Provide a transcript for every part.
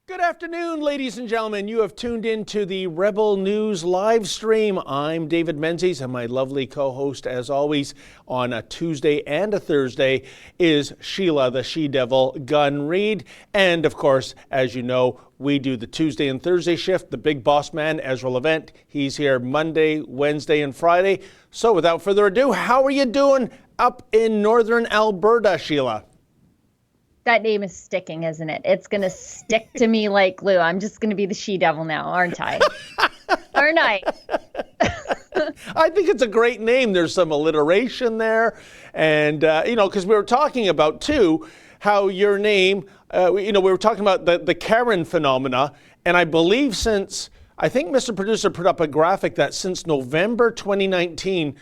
Good afternoon, ladies and gentlemen. You have tuned in to the Rebel News live stream. I'm David Menzies, and my lovely co-host, as always, on a Tuesday and a Thursday is Sheila, the she-devil Gunn Reid. And, of course, as you know, we do the Tuesday and Thursday shift. The big boss man, Ezra Levent, he's here Monday, Wednesday, and Friday. So, without further ado, how are you doing up in northern Alberta, Sheila? That name is sticking, isn't it? It's going to stick to me like glue. I'm just going to be the she-devil now, aren't I? Aren't I? I think it's a great name. There's some alliteration there. And, because we were talking about, too, how your name, we were talking about the Karen phenomena. And I believe I think Mr. Producer put up a graphic that since November 2019,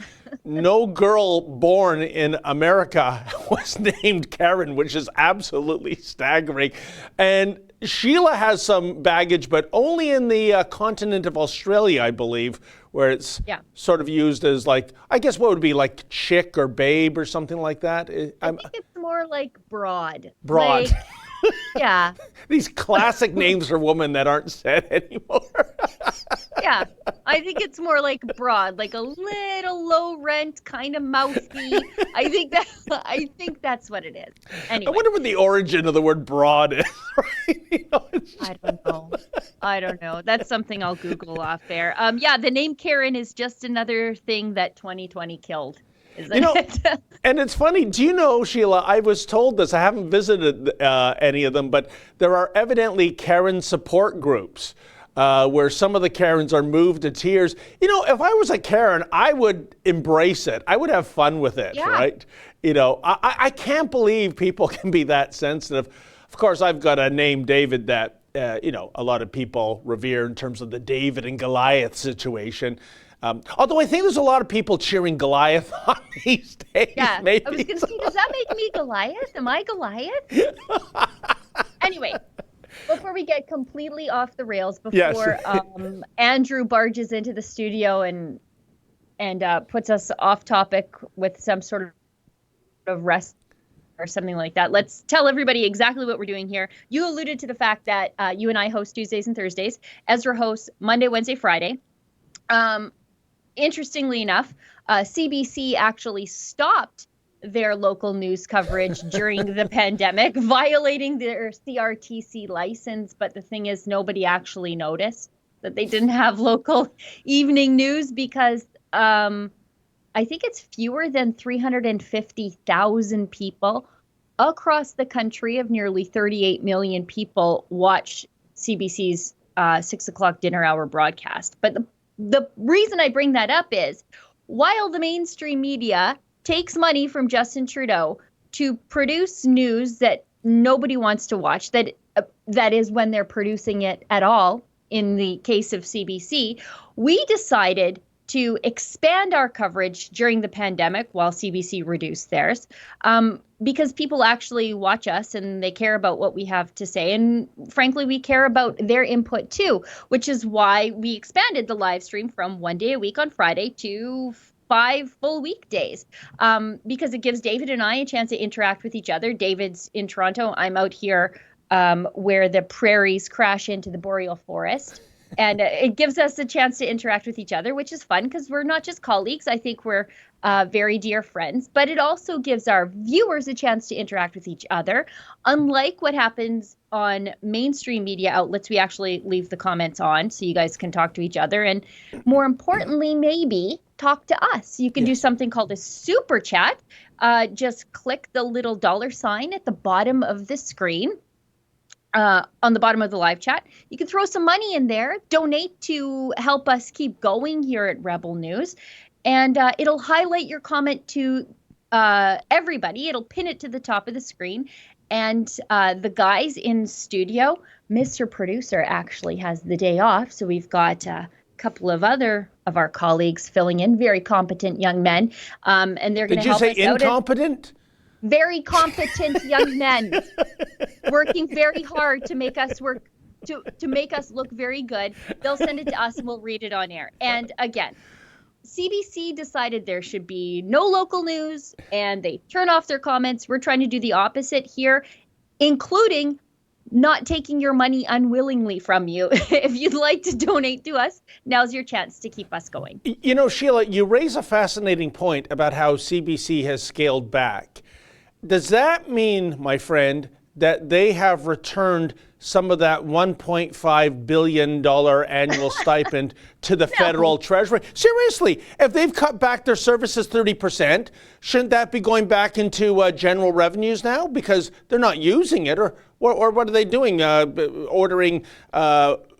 no girl born in America was named Karen, which is absolutely staggering. And Sheila has some baggage, but only in the continent of Australia, I believe, where it's sort of used as like, I guess what would be like chick or babe or something like that. I think it's more like broad. Broad. Like, yeah. These classic names for women that aren't said anymore. Yeah, I think it's more like broad, like a little low rent, kind of mouthy. I think that's what it is. Anyway. I wonder what the origin of the word broad is. Right? I don't know. That's something I'll Google off there. The name Karen is just another thing that 2020 killed. Isn't it? And it's funny, do you know, Sheila, I was told this, I haven't visited any of them, but there are evidently Karen support groups where some of the Karens are moved to tears. If I was a Karen, I would embrace it. I would have fun with it, right? I can't believe people can be that sensitive. Of course, I've got a name, David, that, a lot of people revere in terms of the David and Goliath situation. Although I think there's a lot of people cheering Goliath on these days. Yeah, maybe. I was going to say, does that make me Goliath? Am I Goliath? Anyway, before we get completely off the rails, before Andrew barges into the studio and puts us off topic with some sort of rest or something like that, let's tell everybody exactly what we're doing here. You alluded to the fact that you and I host Tuesdays and Thursdays. Ezra hosts Monday, Wednesday, Friday. Interestingly enough, CBC actually stopped their local news coverage during the pandemic, violating their CRTC license. But the thing is, nobody actually noticed that they didn't have local evening news because I think it's fewer than 350,000 people across the country of nearly 38 million people watch CBC's 6 o'clock dinner hour broadcast. But the reason I bring that up is while the mainstream media takes money from Justin Trudeau to produce news that nobody wants to watch, that is when they're producing it at all, in the case of CBC, we decided to expand our coverage during the pandemic while CBC reduced theirs, because people actually watch us and they care about what we have to say. And frankly, we care about their input too, which is why we expanded the live stream from 1 day a week on Friday to 5 full weekdays, because it gives David and I a chance to interact with each other. David's in Toronto. I'm out here where the prairies crash into the boreal forest. And it gives us a chance to interact with each other, which is fun because we're not just colleagues. I think we're very dear friends, but it also gives our viewers a chance to interact with each other. Unlike what happens on mainstream media outlets, we actually leave the comments on so you guys can talk to each other. And more importantly, maybe talk to us. You can do something called a super chat. Just click the little $sign at the bottom of the screen. On the bottom of the live chat. You can throw some money in there, donate to help us keep going here at Rebel News, and it'll highlight your comment to everybody. It'll pin it to the top of the screen, and the guys in studio, Mr. Producer actually has the day off, so we've got a couple of other of our colleagues filling in, very competent young men, and they're going to help us out. Did you say incompetent? Very competent young men working very hard to make us work to make us look very good. They'll send it to us and we'll read it on air. And again, CBC decided there should be no local news and they turn off their comments. We're trying to do the opposite here, including not taking your money unwillingly from you. If you'd like to donate to us, now's your chance to keep us going. You know, Sheila, you raise a fascinating point about how CBC has scaled back. Does that mean, my friend, that they have returned some of that $1.5 billion annual stipend to the federal treasury? Seriously, if they've cut back their services 30%, shouldn't that be going back into general revenues now? Because they're not using it, or what are they doing? Ordering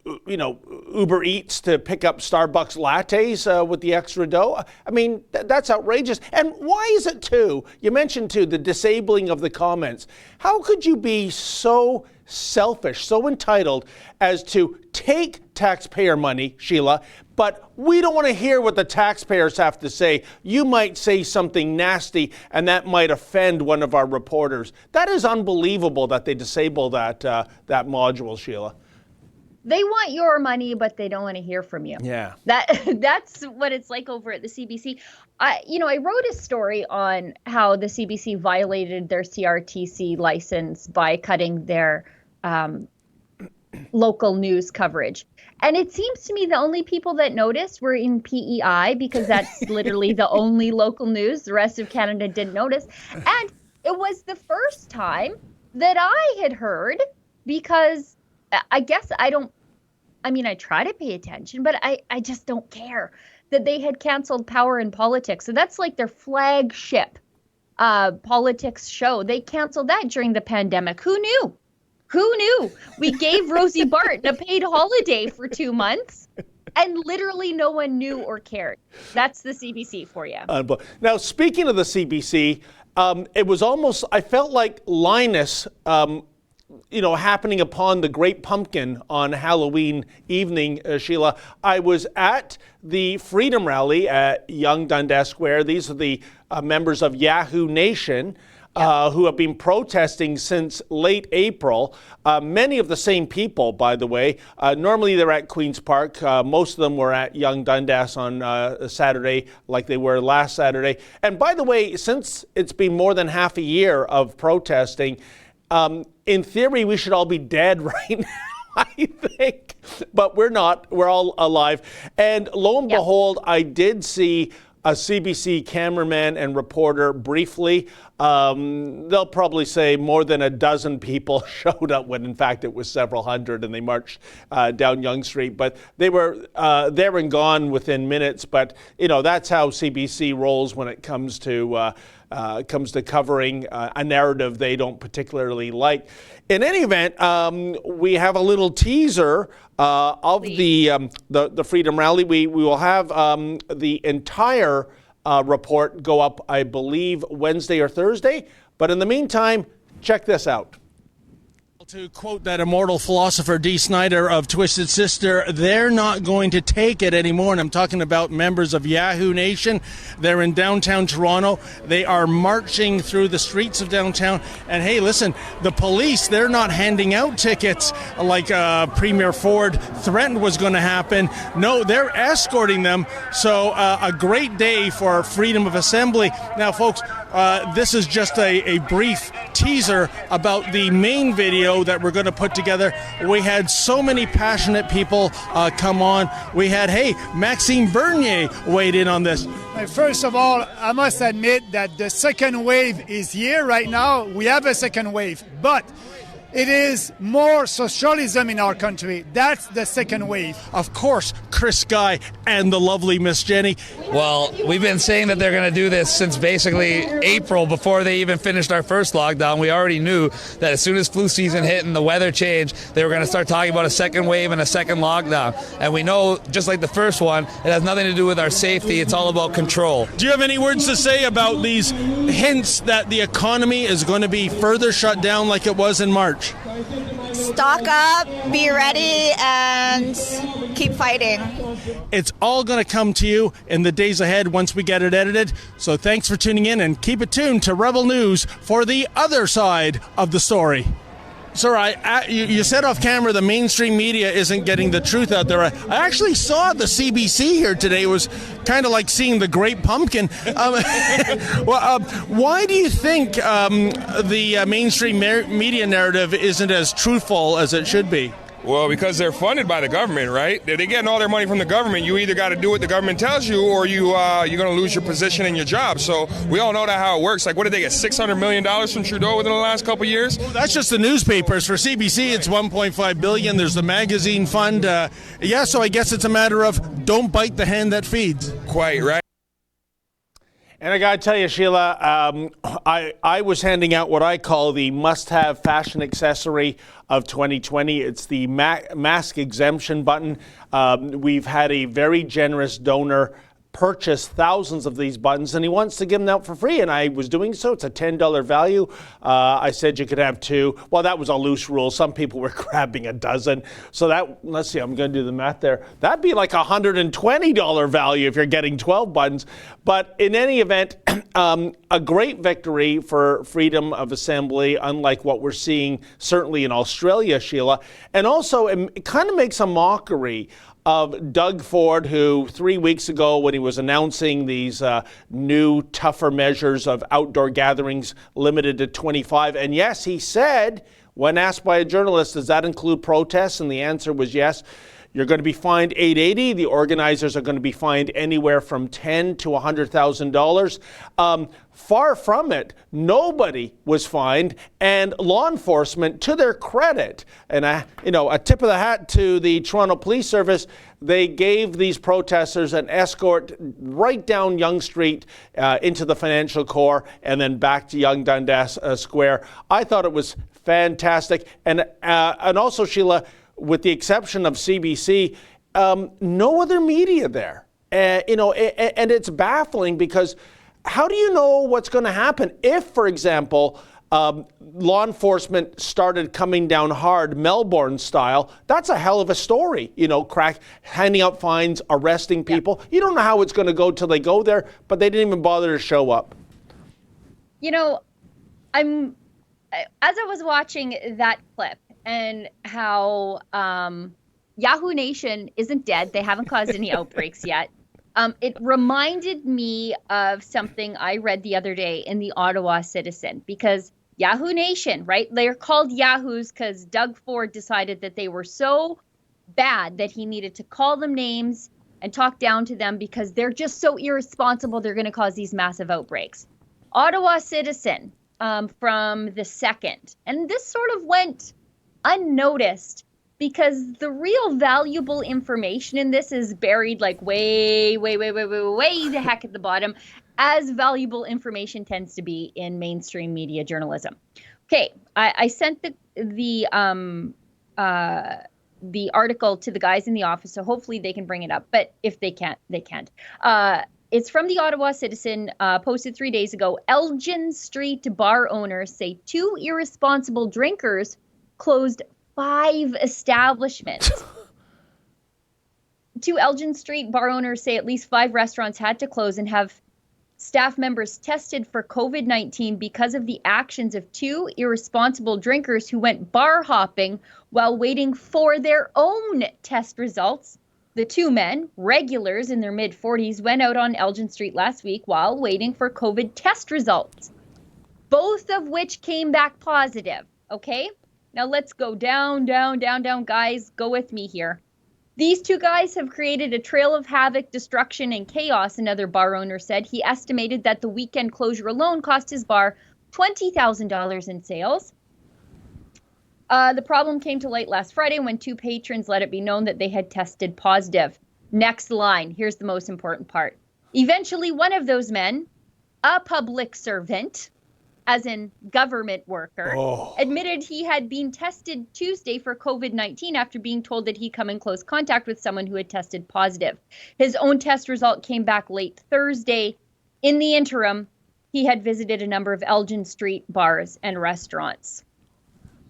Uber Eats to pick up Starbucks lattes with the extra dough? I mean, that's outrageous. And why is it, too? You mentioned, too, the disabling of the comments. How could you be so selfish, so entitled as to take taxpayer money, Sheila, but we don't want to hear what the taxpayers have to say? You might say something nasty, and that might offend one of our reporters. That is unbelievable that they disable that module, Sheila. They want your money, but they don't want to hear from you. Yeah. That's what it's like over at the CBC. I wrote a story on how the CBC violated their CRTC license by cutting their local news coverage. And it seems to me the only people that noticed were in PEI, because that's literally the only local news. The rest of Canada didn't notice. And it was the first time that I had heard, because I guess I try to pay attention, but I just don't care, that they had canceled Power in Politics. So that's like their flagship politics show. They canceled that during the pandemic. Who knew? We gave Rosie Barton a paid holiday for 2 months, and literally no one knew or cared. That's the CBC for you. Now, speaking of the CBC, it was almost, I felt like Linus, happening upon the Great Pumpkin on Halloween evening, Sheila. I was at the Freedom Rally at Yonge Dundas Square. These are the members of Yahoo Nation who have been protesting since late April. Many of the same people, by the way. Normally they're at Queen's Park. Most of them were at Yonge Dundas on Saturday, like they were last Saturday. And by the way, since it's been more than half a year of protesting, in theory, we should all be dead right now, I think. But we're not. We're all alive. And lo and behold, I did see a CBC cameraman and reporter briefly. They'll probably say more than a dozen people showed up, when in fact it was several hundred, and they marched down Yonge Street. But they were there and gone within minutes. But, that's how CBC rolls when it comes to covering a narrative they don't particularly like. In any event, we have a little teaser of the Freedom Rally. We will have the entire report go up, I believe, Wednesday or Thursday. But in the meantime, check this out. To quote that immortal philosopher Dee Snider of Twisted Sister, they're not going to take it anymore. And I'm talking about members of Yahoo Nation. They're in downtown Toronto. They are marching through the streets of downtown. And hey, listen, the police, they're not handing out tickets like Premier Ford threatened was going to happen. No, they're escorting them. So a great day for freedom of assembly. Now, folks, this is just a brief teaser about the main video that we're going to put together. We had so many passionate people come on. We had, Maxime Bernier weighed in on this. First of all, I must admit that the second wave is here right now. We have a second wave, but it is more socialism in our country. That's the second wave. Of course, Chris Guy and the lovely Miss Jenny. Well, we've been saying that they're going to do this since basically April, before they even finished our first lockdown. We already knew that as soon as flu season hit and the weather changed, they were going to start talking about a second wave and a second lockdown. And we know, just like the first one, it has nothing to do with our safety. It's all about control. Do you have any words to say about these hints that the economy is going to be further shut down like it was in March? Stock up, be ready, and keep fighting. It's all going to come to you in the days ahead once we get it edited. So thanks for tuning in, and keep it tuned to Rebel News for the other side of the story. Sir, you said off camera the mainstream media isn't getting the truth out there. I actually saw the CBC here today. It was kind of like seeing the Great Pumpkin. Why do you think the mainstream media narrative isn't as truthful as it should be? Well, because they're funded by the government, right? They're getting all their money from the government. You either got to do what the government tells you, or you're going to lose your position and your job. So we all know that how it works. Like, what did they get? $600 million from Trudeau within the last couple of years? Well, that's just the newspapers. For CBC, it's $1.5 billion. There's the magazine fund. So I guess it's a matter of don't bite the hand that feeds. Quite right. And I got to tell you, Sheila, I was handing out what I call the must-have fashion accessory of 2020. It's the mask exemption button. We've had a very generous donor purchase thousands of these buttons, and he wants to give them out for free, and I was doing so. It's a $10 value. I said you could have 2. Well, that was a loose rule. Some people were grabbing a dozen. So let's see, I'm going to do the math there. That'd be like a $120 value if you're getting 12 buttons. But in any event, a great victory for freedom of assembly, unlike what we're seeing certainly in Australia, Sheila. And also, it kind of makes a mockery of Doug Ford, who 3 weeks ago, when he was announcing these new, tougher measures of outdoor gatherings limited to 25, and yes, he said, when asked by a journalist, does that include protests? And the answer was yes. You're going to be fined $880. The organizers are going to be fined anywhere from $10,000 to $100,000. Far from it. Nobody was fined, and law enforcement, to their credit, and a tip of the hat to the Toronto Police Service, they gave these protesters an escort right down Yonge Street into the financial core and then back to Yonge Dundas Square. I thought it was fantastic, and also, Sheila, with the exception of CBC, no other media there. And it's baffling because how do you know what's going to happen if, for example, law enforcement started coming down hard, Melbourne style? That's a hell of a story, handing out fines, arresting people. Yeah. You don't know how it's going to go till they go there, but they didn't even bother to show up. As I was watching that clip, and how Yahoo Nation isn't dead. They haven't caused any outbreaks yet. It reminded me of something I read the other day in the Ottawa Citizen, because Yahoo Nation, right? They're called Yahoos because Doug Ford decided that they were so bad that he needed to call them names and talk down to them because they're just so irresponsible. They're going to cause these massive outbreaks. Ottawa Citizen from the 2nd. And this sort of went unnoticed because the real valuable information in this is buried like way the heck at the bottom, as valuable information tends to be in mainstream media journalism. Okay, I sent the article to the guys in the office, so hopefully they can bring it up. But if they can't, they can't. It's from the Ottawa Citizen, posted 3 days ago. Elgin Street bar owners say 2 irresponsible drinkers closed 5 establishments. 2 Elgin Street bar owners say at least 5 restaurants had to close and have staff members tested for COVID-19 because of the actions of 2 irresponsible drinkers who went bar hopping while waiting for their own test results. The 2 men, regulars in their mid-40s, went out on Elgin Street last week while waiting for COVID test results, both of which came back positive. Okay? Now let's go down, guys. Go with me here. These 2 guys have created a trail of havoc, destruction, and chaos, another bar owner said. He estimated that the weekend closure alone cost his bar $20,000 in sales. The problem came to light last Friday when 2 patrons let it be known that they had tested positive. Next line. Here's the most important part. Eventually, one of those men, a public servant, as in government worker, admitted he had been tested Tuesday for COVID-19 after being told that he'd come in close contact with someone who had tested positive. His own test result came back late Thursday. In the interim, he had visited a number of Elgin Street bars and restaurants.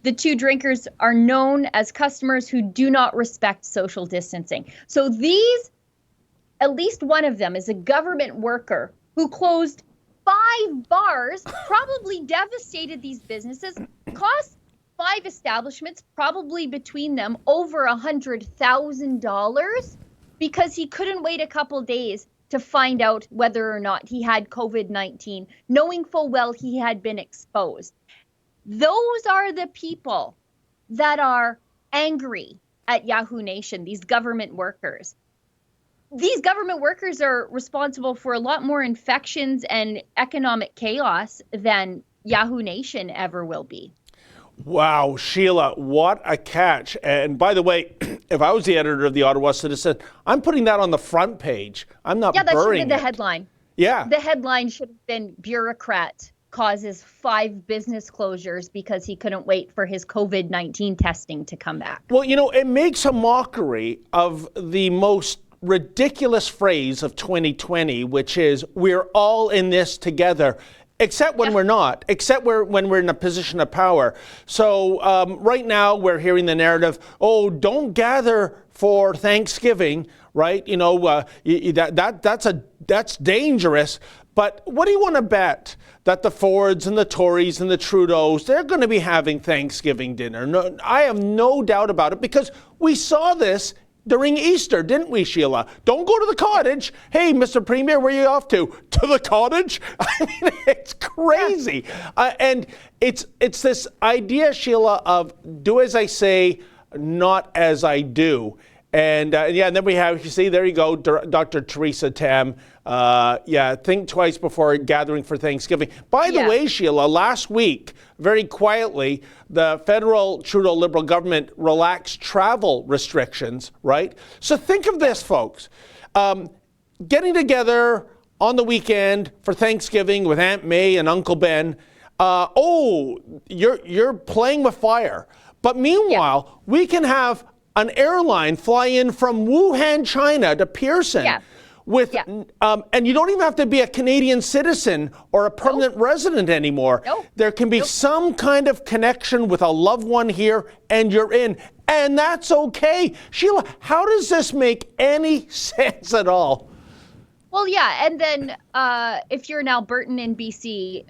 The 2 drinkers are known as customers who do not respect social distancing. So these, at least one of them is a government worker who closed 5 bars, probably devastated these businesses, cost 5 establishments, probably between them over $100,000, because he couldn't wait a couple days to find out whether or not he had COVID-19, knowing full well he had been exposed. Those are the people that are angry at Yahoo Nation, these government workers. These government workers are responsible for a lot more infections and economic chaos than Yahoo Nation ever will be. Wow, Sheila, what a catch. And by the way, if I was the editor of the Ottawa Citizen, I'm putting that on the front page. I'm not that should burying have been the it. headline. Yeah. The headline should have been Bureaucrat causes 5 business closures because he couldn't wait for his COVID-19 testing to come back. Well, it makes a mockery of the most ridiculous phrase of 2020, which is we're all in this together. Except when we're not, except when we're in a position of power. So right now we're hearing the narrative, don't gather for Thanksgiving, right? That's dangerous. But what do you want to bet? That the Fords and the Tories and the Trudeaus, they're going to be having Thanksgiving dinner. No, I have no doubt about it, because we saw this during Easter, didn't we, Sheila? Don't go to the cottage. Hey, Mr. Premier, where are you off to? To the cottage? I mean, it's crazy. And it's this idea, Sheila, of do as I say, not as I do. And and then we have, you see, there you go, Dr. Theresa Tam. Think twice before gathering for Thanksgiving. By the way, Sheila, last week, very quietly, the federal Trudeau Liberal government relaxed travel restrictions, right? So think of this, folks. Getting together on the weekend for Thanksgiving with Aunt May and Uncle Ben. You're playing with fire. But meanwhile, we can have an airline fly in from Wuhan, China to Pearson and you don't even have to be a Canadian citizen or a permanent resident anymore. There can be some kind of connection with a loved one here and you're in, and that's okay. Sheila, how does this make any sense at all? Well, and then if you're an Albertan in BC,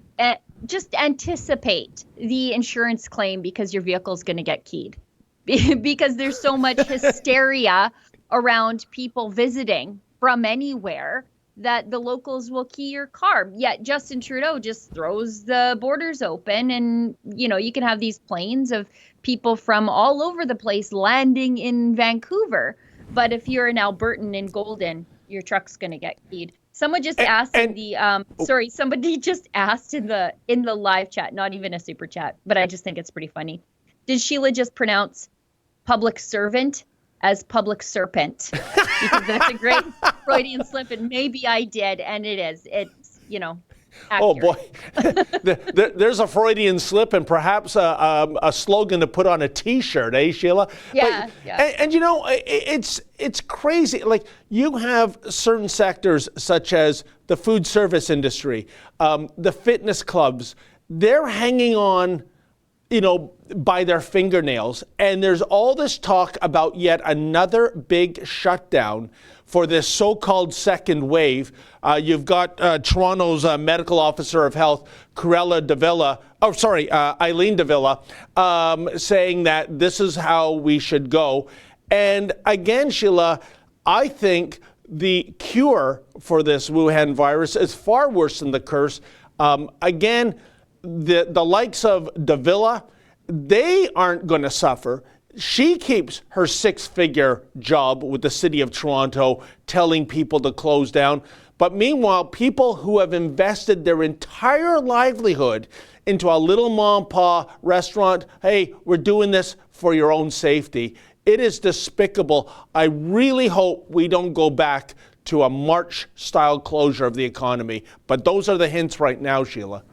just anticipate the insurance claim because your vehicle's going to get keyed. Because there's so much hysteria around people visiting from anywhere that the locals will key your car. Yet Justin Trudeau just throws the borders open and, you can have these planes of people from all over the place landing in Vancouver. But if you're an Albertan in Golden, your truck's going to get keyed. Someone just asked somebody just asked in the live chat, not even a super chat, but I just think it's pretty funny. Did Sheila just pronounce public servant as public serpent? Because that's a great Freudian slip, and maybe I did, and it is. It's, accurate. Oh, boy. There's a Freudian slip and perhaps a slogan to put on a T-shirt, Sheila? Yeah. And it's crazy. Like, you have certain sectors such as the food service industry, the fitness clubs. They're hanging on, by their fingernails. And there's all this talk about yet another big shutdown for this so-called second wave. You've got Toronto's medical officer of health, Eileen Davila, saying that this is how we should go. And again, Sheila, I think the cure for this Wuhan virus is far worse than the curse. Again, the likes of Davila, they aren't going to suffer. She keeps her 6-figure job with the city of Toronto, telling people to close down. But meanwhile, people who have invested their entire livelihood into a little mom and pop restaurant, hey, we're doing this for your own safety. It is despicable. I really hope we don't go back to a March-style closure of the economy. But those are the hints right now, Sheila.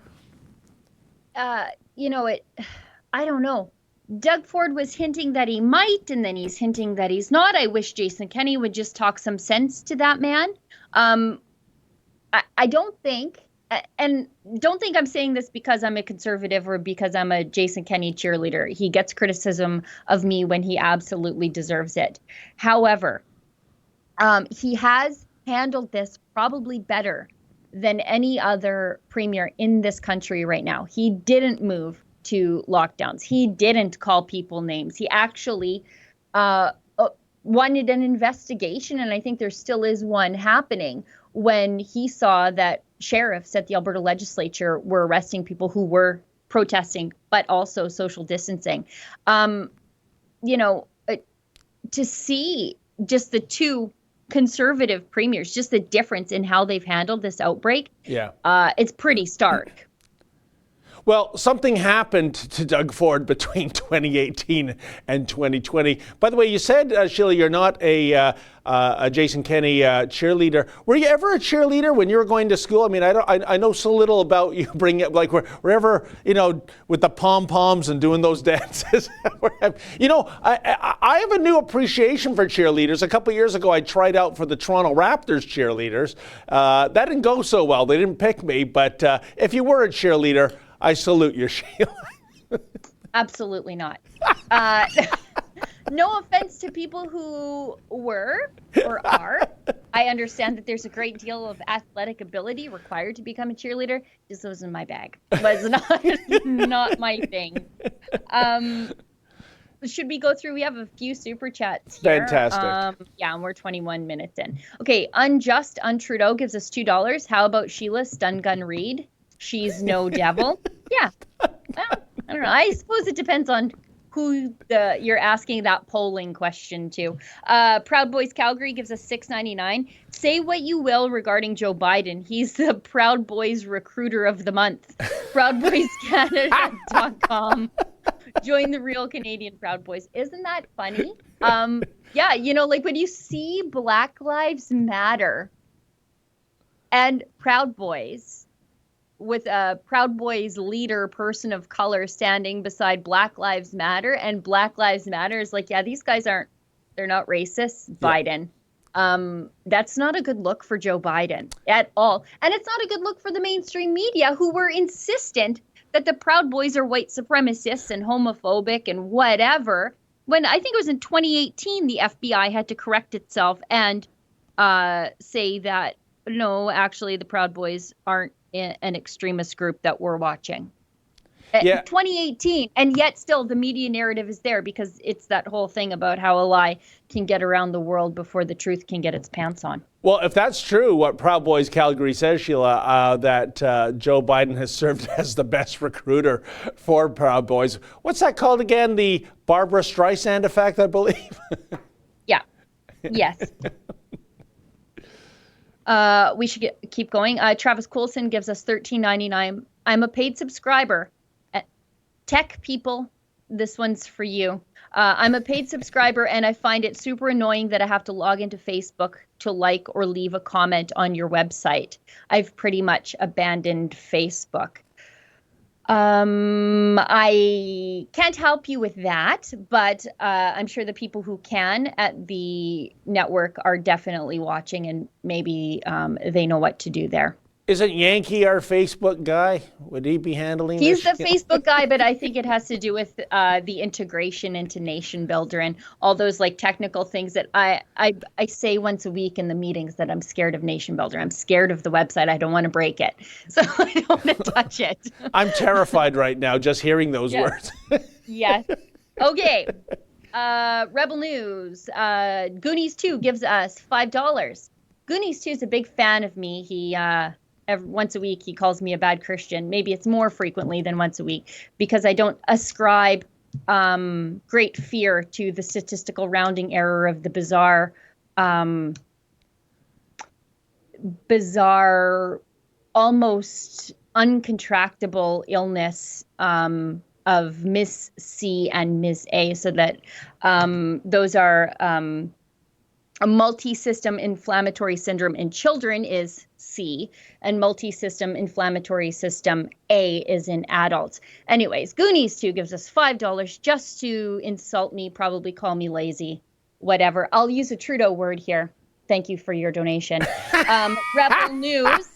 I don't know. Doug Ford was hinting that he might, and then he's hinting that he's not. I wish Jason Kenney would just talk some sense to that man. I don't think, and don't think I'm saying this because I'm a conservative or because I'm a Jason Kenney cheerleader. He gets criticism of me when he absolutely deserves it. However, he has handled this probably better than any other premier in this country right now. He didn't move to lockdowns. He didn't call people names. He actually wanted an investigation, and I think there still is one happening, when he saw that sheriffs at the Alberta legislature were arresting people who were protesting, but also social distancing. To see just the two conservative premiers, just the difference in how they've handled this outbreak, it's pretty stark. Well, something happened to Doug Ford between 2018 and 2020. By the way, you said, Sheila, you're not a Jason Kenney cheerleader. Were you ever a cheerleader when you were going to school? I mean, I know so little about you. Bringing up, like, wherever, with the pom-poms and doing those dances. I have a new appreciation for cheerleaders. A couple of years ago, I tried out for the Toronto Raptors cheerleaders. That didn't go so well. They didn't pick me. But if you were a cheerleader, I salute you, Sheila. Absolutely not. No offense to people who were or are. I understand that there's a great deal of athletic ability required to become a cheerleader. This wasn't my bag. Was not my thing. Should we go through? We have a few super chats here. Fantastic. And we're 21 minutes in. Okay, Unjust Untrudeau gives us $2. How about Sheila Stun Gun Reed? She's no devil. Yeah. Well, I don't know. I suppose it depends on who you're asking that polling question to. Proud Boys Calgary gives us $6.99. Say what you will regarding Joe Biden. He's the Proud Boys Recruiter of the Month. ProudBoysCanada.com. Join the real Canadian Proud Boys. Isn't that funny? When you see Black Lives Matter and Proud Boys, with a Proud Boys leader, person of color, standing beside Black Lives Matter, and Black Lives Matter is like, these guys they're not racist. Biden. That's not a good look for Joe Biden at all. And it's not a good look for the mainstream media, who were insistent that the Proud Boys are white supremacists and homophobic and whatever. When I think it was in 2018, the FBI had to correct itself and say that, no, actually the Proud Boys aren't an extremist group that we're watching. 2018, and yet still the media narrative is there, because it's that whole thing about how a lie can get around the world before the truth can get its pants on. Well, if that's true, what Proud Boys Calgary says, Sheila, that Joe Biden has served as the best recruiter for Proud Boys. What's that called again? The Barbara Streisand effect, I believe? Yeah. Yes. We should keep going. Travis Coulson gives us $13.99. I'm a paid subscriber. Tech people, this one's for you. I'm a paid subscriber, and I find it super annoying that I have to log into Facebook to like or leave a comment on your website. I've pretty much abandoned Facebook. I can't help you with that, but I'm sure the people who can at the network are definitely watching, and maybe they know what to do there. Isn't Yankee our Facebook guy? Would he be handling He's this? the Facebook guy, but I think it has to do with the integration into Nation Builder and all those technical things that I say once a week in the meetings, that I'm scared of Nation Builder. I'm scared of the website. I don't want to break it. So I don't want to touch it. I'm terrified right now just hearing those words. Yes. Okay. Rebel News. Goonies 2 gives us $5. Goonies 2 is a big fan of me. He once a week he calls me a bad Christian. Maybe it's more frequently than once a week, because I don't ascribe great fear to the statistical rounding error of the bizarre, almost uncontractable illness of Miss C and Miss A, so that those are a multi-system inflammatory syndrome in children is C, and multi-system inflammatory system A is in adults. Anyways, Goonies 2 gives us $5 just to insult me, probably call me lazy, whatever. I'll use a Trudeau word here. Thank you for your donation. Rebel News.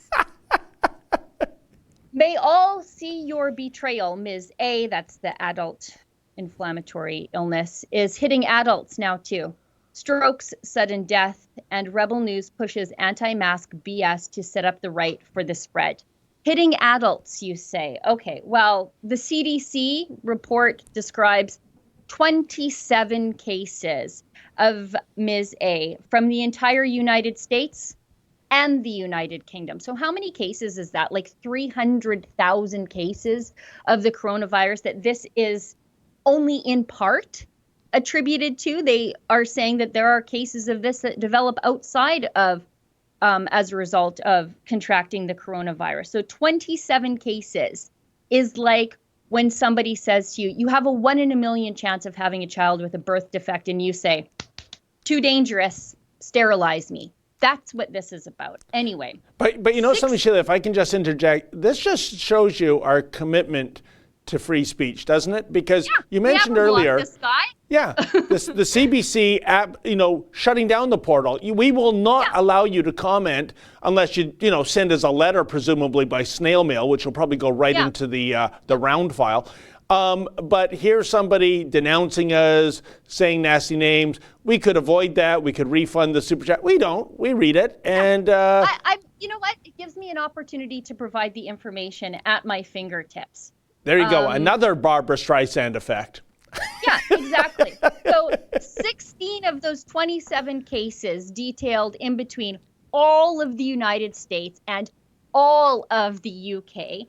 May all see your betrayal. Ms. A, that's the adult inflammatory illness, is hitting adults now too. Strokes, sudden death, and Rebel News pushes anti-mask BS to set up the right for the spread. Hitting adults, you say. Okay, well, the CDC report describes 27 cases of Ms. A from the entire United States and the United Kingdom. So how many cases is that? Like 300,000 cases of the coronavirus that this is only in part attributed to. They are saying that there are cases of this that develop outside of as a result of contracting the coronavirus. So 27 cases is like when somebody says to you, you have a 1 in a million chance of having a child with a birth defect, and you say, too dangerous, sterilize me. That's what this is about. Anyway. But you know something, Sheila, if I can just interject, this just shows you our commitment to free speech, doesn't it? Because you mentioned earlier, this guy. the CBC app, shutting down the portal. We will not allow you to comment unless you send us a letter, presumably by snail mail, which will probably go right into the round file. But here's somebody denouncing us, saying nasty names. We could avoid that. We could refund the super chat. We don't. We read it, and you know what? It gives me an opportunity to provide the information at my fingertips. There you go. Another Barbara Streisand effect. Yeah, exactly. So 16 of those 27 cases detailed in between all of the United States and all of the UK.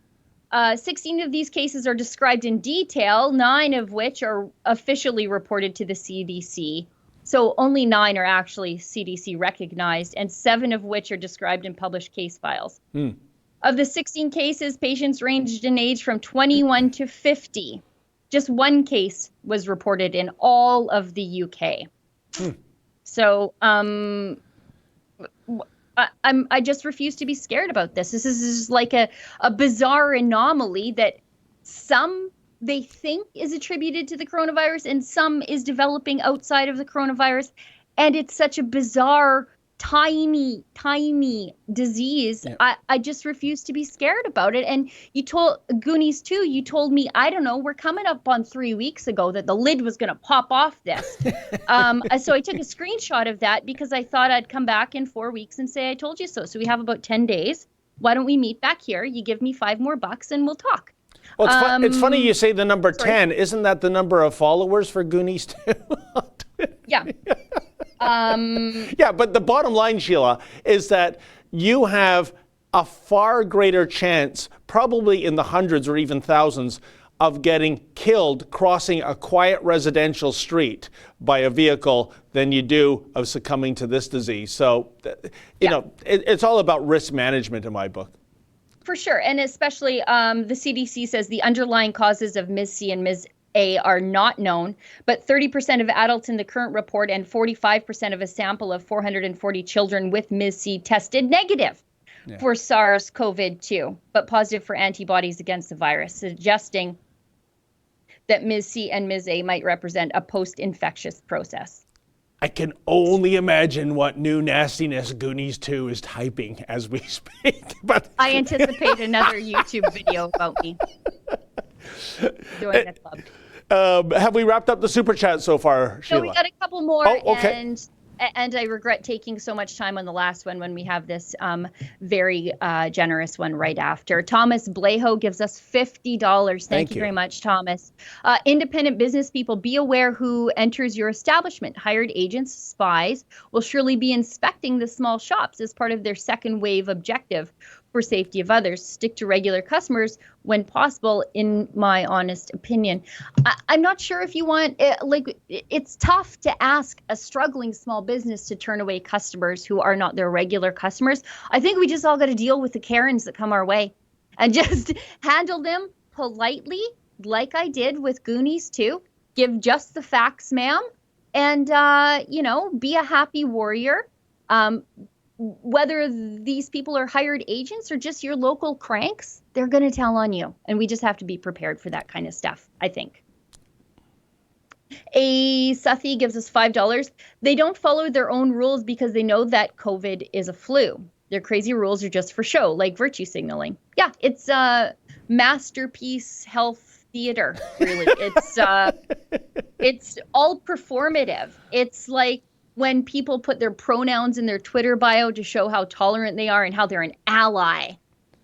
16 of these cases are described in detail, 9 of which are officially reported to the CDC. So only 9 are actually CDC recognized, and 7 of which are described in published case files. Of the 16 cases, patients ranged in age from 21 to 50. Just 1 case was reported in all of the UK. So I just refuse to be scared about this. This is like a bizarre anomaly that some they think is attributed to the coronavirus and some is developing outside of the coronavirus. And it's such a bizarre, tiny disease. I just refuse to be scared about it. And you told Goonies too, you told me, I don't know, we're coming up on 3 weeks ago that the lid was going to pop off this. So I took a screenshot of that because I thought I'd come back in 4 weeks and say, I told you so. So we have about 10 days. Why don't we meet back here? You give me $5 more and we'll talk. Well, it's funny you say the number 10. Isn't that the number of followers for Goonies too? Yeah. Yeah, but the bottom line, Sheila, is that you have a far greater chance, probably in the hundreds or even thousands, of getting killed crossing a quiet residential street by a vehicle than you do of succumbing to this disease. So, it's all about risk management in my book. For sure. And especially the CDC says the underlying causes of Ms. C and Ms. A are not known, but 30% of adults in the current report and 45% of a sample of 440 children with Ms. C tested negative for SARS-CoV-2, but positive for antibodies against the virus, suggesting that Ms. C and Ms. A might represent a post-infectious process. I can only imagine what new nastiness Goonies 2 is typing as we speak. But I anticipate another YouTube video about me. Join the club. Have we wrapped up the super chat so far, Sheila? No, we got a couple more. Oh, okay. And I regret taking so much time on the last one when we have this very generous one right after. Thomas Bleho gives us $50. Thank you very much, Thomas. Independent business people, be aware who enters your establishment. Hired agents, spies, will surely be inspecting the small shops as part of their second wave objective for safety of others. Stick to regular customers when possible, in my honest opinion. I'm not sure if you want, it's tough to ask a struggling small business to turn away customers who are not their regular customers. I think we just all got to deal with the Karens that come our way and just handle them politely, like I did with Goonies too. Give just the facts, ma'am, and, be a happy warrior. Whether these people are hired agents or just your local cranks, they're going to tell on you. And we just have to be prepared for that kind of stuff, I think. A Sathi gives us $5. They don't follow their own rules because they know that COVID is a flu. Their crazy rules are just for show, like virtue signaling. Yeah, it's masterpiece health theater, really. It's all performative. It's like when people put their pronouns in their Twitter bio to show how tolerant they are and how they're an ally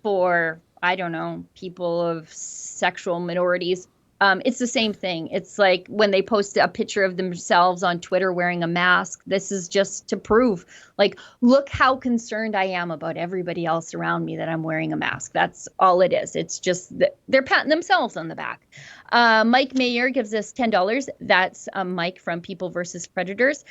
for I don't know, people of sexual minorities. It's the same thing. It's like when they post a picture of themselves on Twitter wearing a mask. This is just to prove, like, look how concerned I am about everybody else around me that I'm wearing a mask. That's all it is. It's just they're patting themselves on the back. Mike Mayer gives us $10. That's Mike from People versus Predators.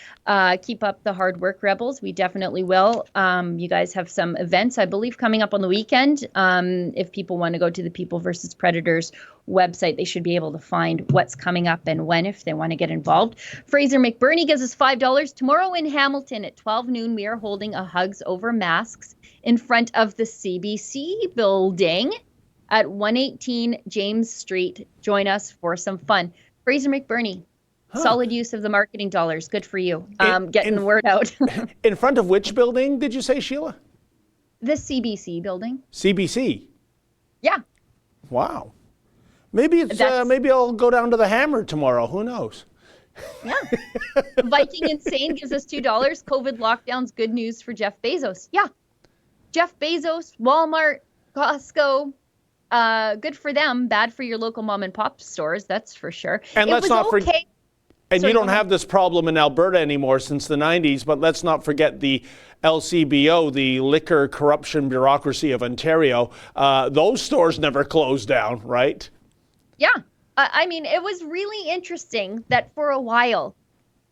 Keep up the hard work, Rebels. We definitely will. You guys have some events, I believe, coming up on the weekend. If people want to go to the People versus Predators website, they should be able to find what's coming up and when if they want to get involved. Fraser McBurney gives us $5. Tomorrow in Hamilton at 12 noon, we are holding a Hugs Over Masks in front of the CBC building at 118 James Street. Join us for some fun. Fraser McBurney, solid use of the marketing dollars. Good for you. Getting the word out. In front of which building did you say, Sheila? The CBC building. CBC? Yeah. Wow. Maybe maybe I'll go down to the Hammer tomorrow. Who knows? Yeah. Viking Insane gives us $2. COVID lockdowns, good news for Jeff Bezos. Yeah. Jeff Bezos, Walmart, Costco, good for them. Bad for your local mom and pop stores, that's for sure. And let's not forget. And you don't have this problem in Alberta anymore since the 90s, but let's not forget the LCBO, the Liquor Corruption Bureaucracy of Ontario. Those stores never closed down, right? Yeah. I mean, it was really interesting that for a while,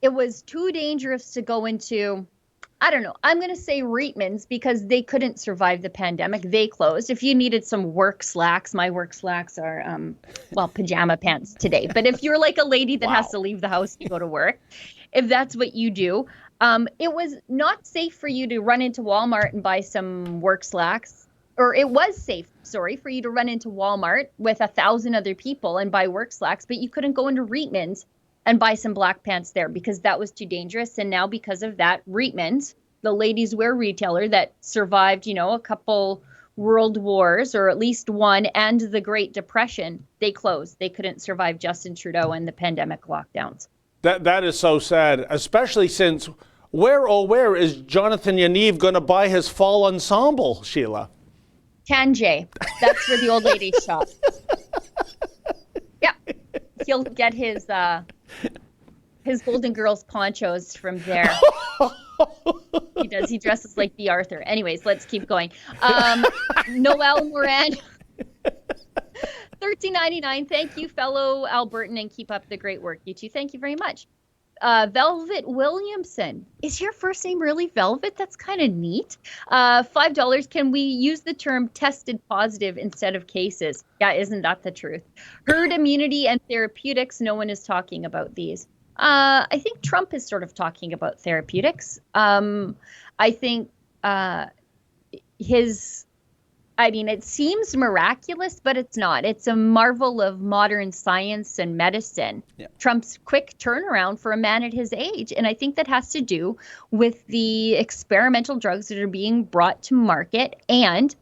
it was too dangerous to go into, I don't know, I'm going to say Reitman's because they couldn't survive the pandemic. They closed. If you needed some work slacks, my work slacks are, pajama pants today. But if you're like a lady that has to leave the house to go to work, if that's what you do, it was not safe for you to run into Walmart and buy some work slacks. Or it was safe, for you to run into Walmart with 1,000 other people and buy work slacks, but you couldn't go into Reitman's and buy some black pants there because that was too dangerous. And now because of that, Reitman's, the ladies' wear retailer that survived, a couple world wars, or at least one, and the Great Depression, they closed. They couldn't survive Justin Trudeau and the pandemic lockdowns. That is so sad, especially since where is Jonathan Yaniv going to buy his fall ensemble, Sheila? Tanjay. That's where the old ladies shop. Yeah. He'll get his Golden Girls ponchos from there. He does. He dresses like B. Arthur. Anyways, let's keep going. Noel Moran. $13.99. Thank you, fellow Albertan, and keep up the great work, you two. Thank you very much. Velvet Williamson. Is your first name really Velvet? That's kind of neat. $5. Can we use the term tested positive instead of cases? Yeah, isn't that the truth? Herd immunity and therapeutics. No one is talking about these. I think Trump is sort of talking about therapeutics. I think it seems miraculous, but it's not. It's a marvel of modern science and medicine. Yeah. Trump's quick turnaround for a man at his age. And I think that has to do with the experimental drugs that are being brought to market, and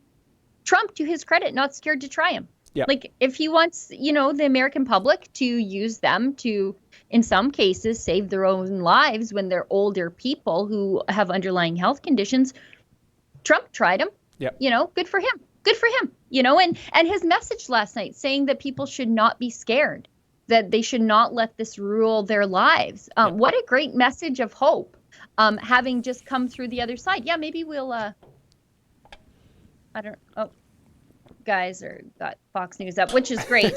Trump, to his credit, not scared to try them. Yeah. Like, if he wants, the American public to use them to, in some cases, save their own lives when they're older people who have underlying health conditions, Trump tried them. Yep. Good for him. Good for him. And his message last night saying that people should not be scared, that they should not let this rule their lives. What a great message of hope, having just come through the other side. Yeah, maybe we'll, guys got Fox News up, which is great,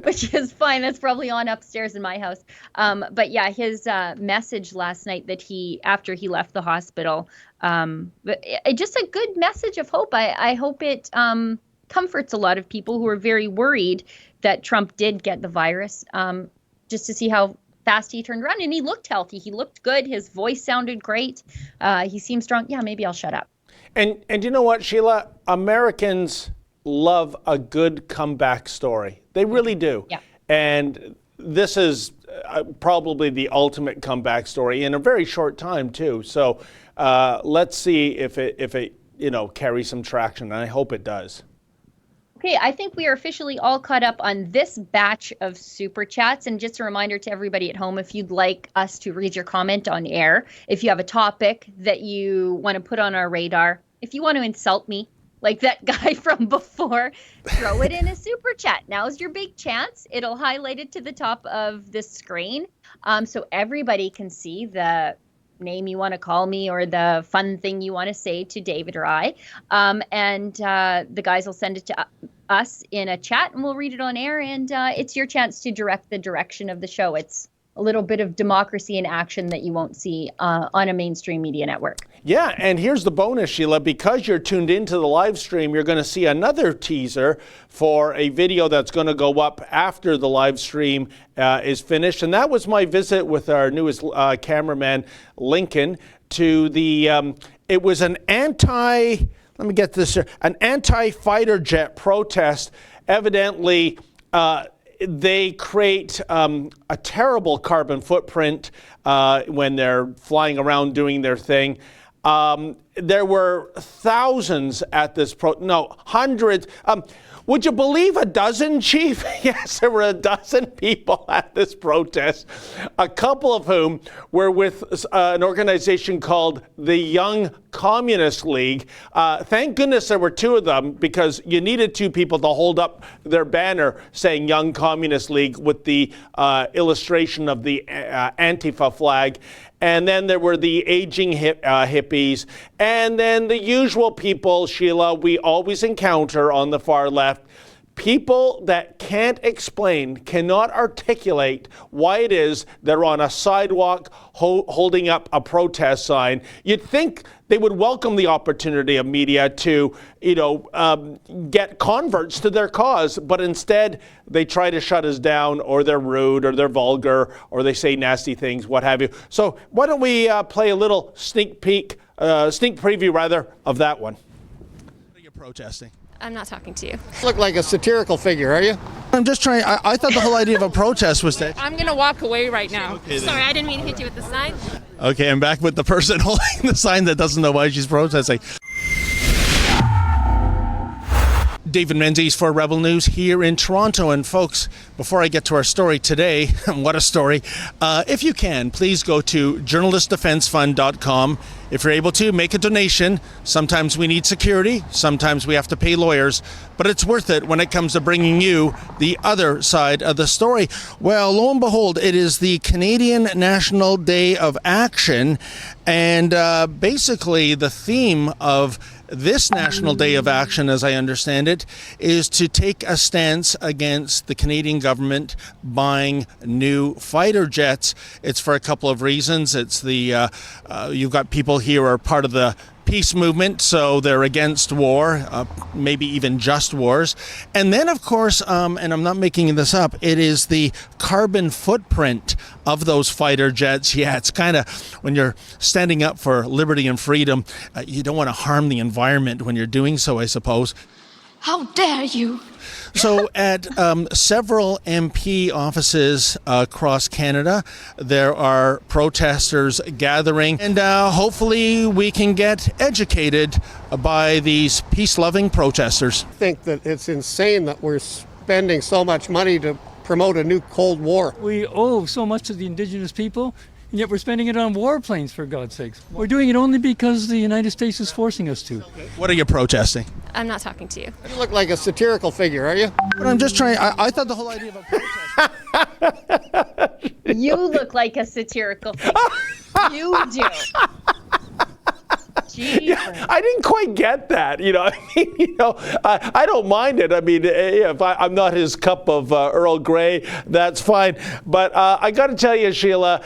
which is fine. That's probably on upstairs in my house. But yeah, his message last night that after he left the hospital, just a good message of hope. I hope it comforts a lot of people who are very worried that Trump did get the virus, just to see how fast he turned around. And he looked healthy. He looked good. His voice sounded great. He seemed strong. Yeah, maybe I'll shut up. And you know what, Sheila? Americans love a good comeback story. They really do. Yeah. And this is probably the ultimate comeback story in a very short time, too. So let's see if it carries some traction, and I hope it does. Okay, I think we are officially all caught up on this batch of Super Chats. And just a reminder to everybody at home, if you'd like us to read your comment on air, if you have a topic that you want to put on our radar, if you want to insult me, like that guy from before, throw it in a super chat. Now's your big chance. It'll highlight it to the top of the screen, so everybody can see the name you want to call me or the fun thing you want to say to David or I. And the guys will send it to us in a chat and we'll read it on air. And it's your chance to direct the direction of the show. It's a little bit of democracy in action that you won't see on a mainstream media network. Yeah, and here's the bonus, Sheila. Because you're tuned into the live stream, you're going to see another teaser for a video that's going to go up after the live stream is finished. And that was my visit with our newest cameraman, Lincoln, to the, it was an let me get this here, an anti-fighter jet protest. Evidently, they create a terrible carbon footprint when they're flying around doing their thing. There were thousands at this hundreds. Would you believe a dozen, Chief? Yes, there were a dozen people at this protest, a couple of whom were with an organization called the Young Communist League. Thank goodness there were two of them, because you needed two people to hold up their banner saying Young Communist League with the illustration of the Antifa flag. And then there were the aging hippies, and then the usual people, Sheila, we always encounter on the far left. People that can't explain, cannot articulate why it is they're on a sidewalk holding up a protest sign. You'd think they would welcome the opportunity of media to, get converts to their cause, but instead they try to shut us down, or they're rude, or they're vulgar, or they say nasty things, what have you. So why don't we play a little sneak preview of that one. What are you protesting? I'm not talking to you. You look like a satirical figure, are you? I'm just trying. I thought the whole idea of a protest was that. I'm going to walk away right now. Sorry, I didn't mean to hit you with the sign. Okay, I'm back with the person holding the sign that doesn't know why she's protesting. David Menzies for Rebel News here in Toronto. And folks, before I get to our story today, what a story, if you can, please go to journalistdefensefund.com. If you're able to, make a donation. Sometimes we need security, sometimes we have to pay lawyers, but it's worth it when it comes to bringing you the other side of the story. Well, lo and behold, it is the Canadian National Day of Action, and basically the theme of this National Day of Action, as I understand it, is to take a stance against the Canadian government buying new fighter jets. It's for a couple of reasons. It's the you've got people here who are part of the peace movement, so they're against war, maybe even just wars. And then, of course, and I'm not making this up, it is the carbon footprint of those fighter jets. Yeah, it's kind of, when you're standing up for liberty and freedom, you don't want to harm the environment when you're doing so, I suppose. How dare you? So at several MP offices across Canada, there are protesters gathering, and hopefully we can get educated by these peace-loving protesters. I think that it's insane that we're spending so much money to promote a new Cold War. We owe so much to the Indigenous people, and yet we're spending it on warplanes, for God's sakes. We're doing it only because the United States is forcing us to. What are you protesting? I'm not talking to you. You look like a satirical figure, are you? But I'm just trying. I thought the whole idea of a protest. You look like a satirical figure. You do. Yeah, I didn't quite get that. I don't mind it. I mean, if I'm not his cup of Earl Grey, that's fine. But I got to tell you, Sheila,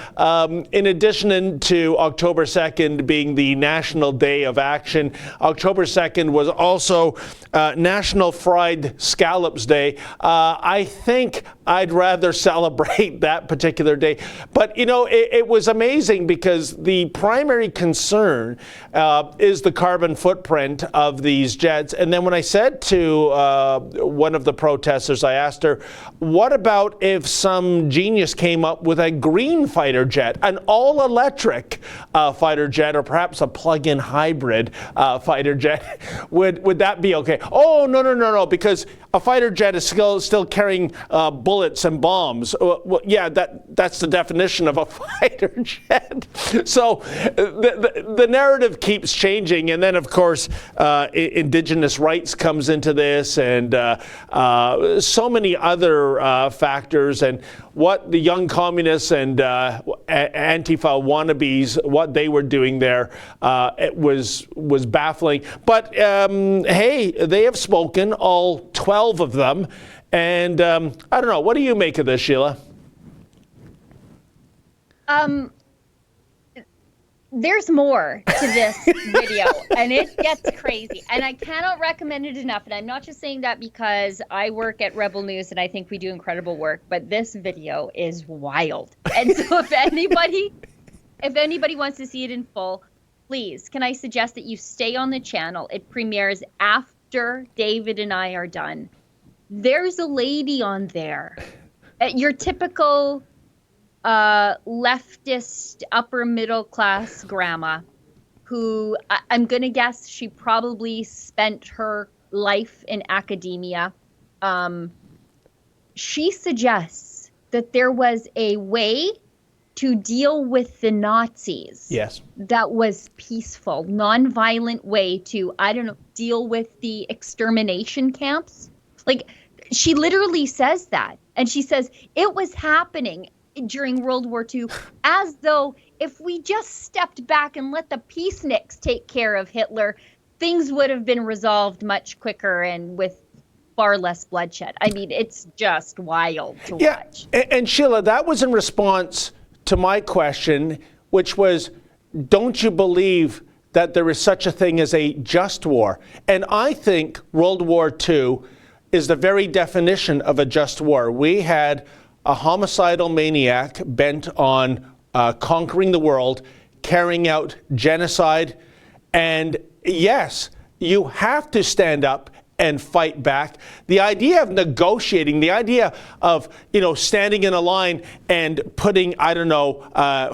in addition to October 2nd being the National Day of Action, October 2nd was also National Fried Scallops Day. I think I'd rather celebrate that particular day. But, it was amazing because the primary concern is the carbon footprint of these jets. And then when I said to one of the protesters, I asked her, what about if some genius came up with a green fighter jet, an all-electric fighter jet, or perhaps a plug-in hybrid fighter jet? Would that be okay? Oh, no, because a fighter jet is still carrying bullets bullets and bombs. Well, yeah, that's the definition of a fighter jet. So the narrative keeps changing, and then of course Indigenous rights comes into this, and so many other factors, and what the young communists and Antifa wannabes, what they were doing there, it was baffling. But hey, they have spoken, all 12 of them, and I don't know. What do you make of this, Sheila? There's more to this video, and it gets crazy, and I cannot recommend it enough. And I'm not just saying that because I work at Rebel News and I think we do incredible work, but this video is wild. And so if anybody wants to see it in full, please, can I suggest that you stay on the channel? It premieres after David and I are done. There's a lady on there, your typical leftist upper middle class grandma, who I'm gonna guess she probably spent her life in academia. She suggests that there was a way to deal with the Nazis. Yes. That was peaceful, non-violent way to, I don't know, deal with the extermination camps. Like, she literally says that. And she says it was happening during World War II, as though if we just stepped back and let the peaceniks take care of Hitler, things would have been resolved much quicker and with far less bloodshed. I mean, it's just wild to watch. And Sheila, that was in response to my question, which was, don't you believe that there is such a thing as a just war? And I think World War II is the very definition of a just war. We had a homicidal maniac bent on conquering the world, carrying out genocide. And yes, you have to stand up and fight back. The idea of negotiating, the idea of, standing in a line and putting,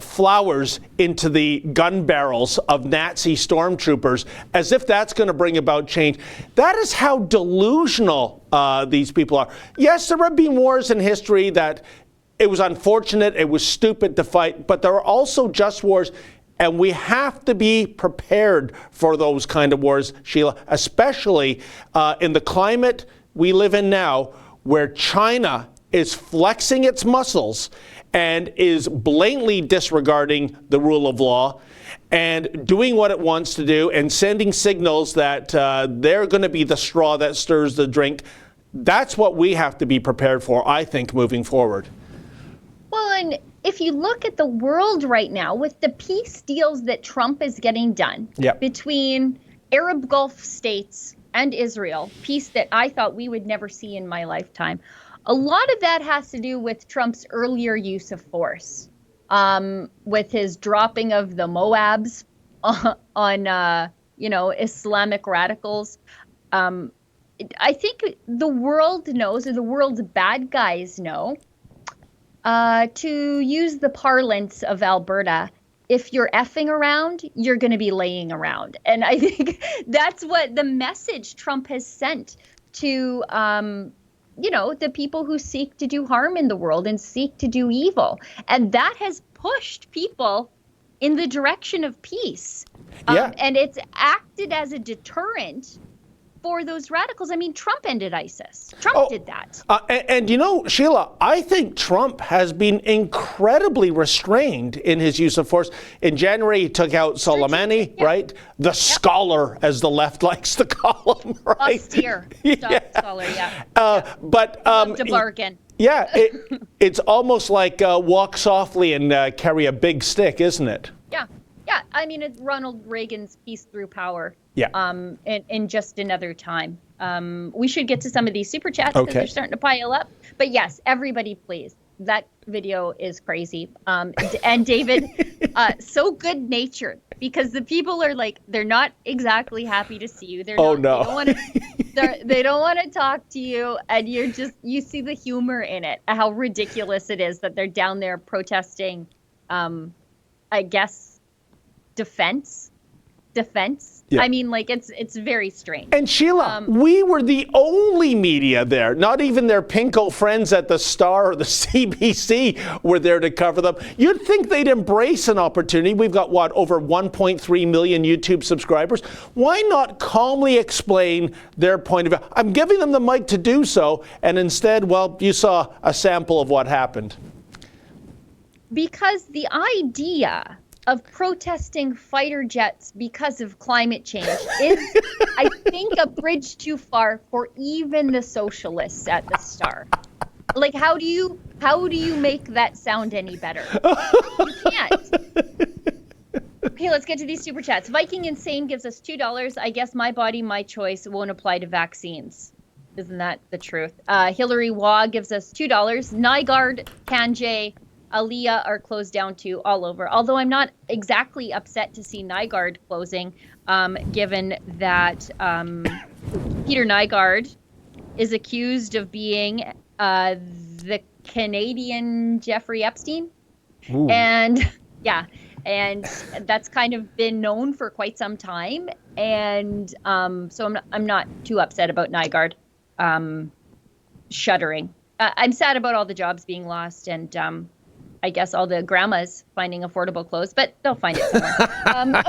flowers into the gun barrels of Nazi stormtroopers as if that's going to bring about change. That is how delusional these people are. Yes, there have been wars in history that it was unfortunate, it was stupid to fight, but there are also just wars. And we have to be prepared for those kind of wars, Sheila, especially in the climate we live in now, where China is flexing its muscles and is blatantly disregarding the rule of law and doing what it wants to do and sending signals that they're going to be the straw that stirs the drink. That's what we have to be prepared for, I think, moving forward. Well, and if you look at the world right now, with the peace deals that Trump is getting done between Arab Gulf states and Israel, peace that I thought we would never see in my lifetime, a lot of that has to do with Trump's earlier use of force, with his dropping of the Moabs on Islamic radicals. I think the world knows, or the world's bad guys know, to use the parlance of Alberta, if you're effing around, you're going to be laying around. And I think that's what the message Trump has sent to, the people who seek to do harm in the world and seek to do evil. And that has pushed people in the direction of peace. And it's acted as a deterrent for those radicals. I mean, Trump ended ISIS. Trump did that. And Sheila, I think Trump has been incredibly restrained in his use of force. In January, he took out Soleimani, right? The scholar, as the left likes to call him, right? Austere scholar, But to bargain. It's almost like walk softly and carry a big stick, isn't it? Yeah, I mean, it's Ronald Reagan's peace through power. In just another time. We should get to some of these super chats because they're starting to pile up. But yes, everybody, please. That video is crazy. And David, so good natured, because the people are like, they're not exactly happy to see you. They don't want to talk to you, and you see the humor in it. How ridiculous it is that they're down there protesting. I guess defense defense. Yeah. I mean, like, it's very strange. And Sheila, we were the only media there. Not even their pinko friends at the Star or the CBC were there to cover them. You'd think they'd embrace an opportunity. We've got, what, over 1.3 million YouTube subscribers. Why not calmly explain their point of view? I'm giving them the mic to do so, and instead, well, you saw a sample of what happened. Because the idea of protesting fighter jets because of climate change is, I think, a bridge too far for even the socialists at the Star. Like, how do you make that sound any better? You can't. Okay, let's get to these super chats. Viking Insane gives us $2. I guess my body, my choice won't apply to vaccines. Isn't that the truth? Hillary Waugh gives us $2. Nygaard, Kanjay, Aliyah are closed down too, all over. Although I'm not exactly upset to see Nygaard closing, given that Peter Nygaard is accused of being the Canadian Jeffrey Epstein. Ooh. And yeah, and that's kind of been known for quite some time. And so I'm not too upset about Nygaard shuttering. I'm sad about all the jobs being lost, and I guess all the grandmas finding affordable clothes, but they'll find it somewhere.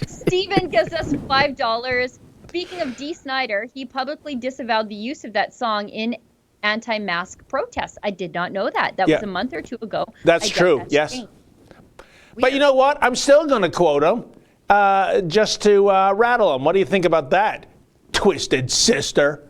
Steven gives us $5. Speaking of Dee Snider, he publicly disavowed the use of that song in anti-mask protests. I did not know that. That was a month or two ago. That's true, yes. But you know what? I'm still going to quote him just to rattle him. What do you think about that, twisted sister?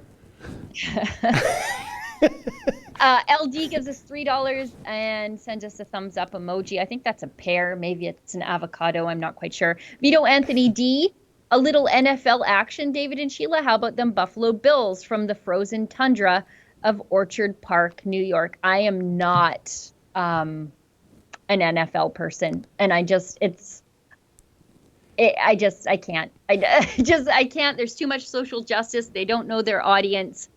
LD gives us $3 and sends us a thumbs up emoji. I think that's a pear. Maybe it's an avocado. I'm not quite sure. Vito Anthony D, a little NFL action, David and Sheila. How about them Buffalo Bills from the frozen tundra of Orchard Park, New York? I am not an NFL person, and I can't. I can't. There's too much social justice. They don't know their audience.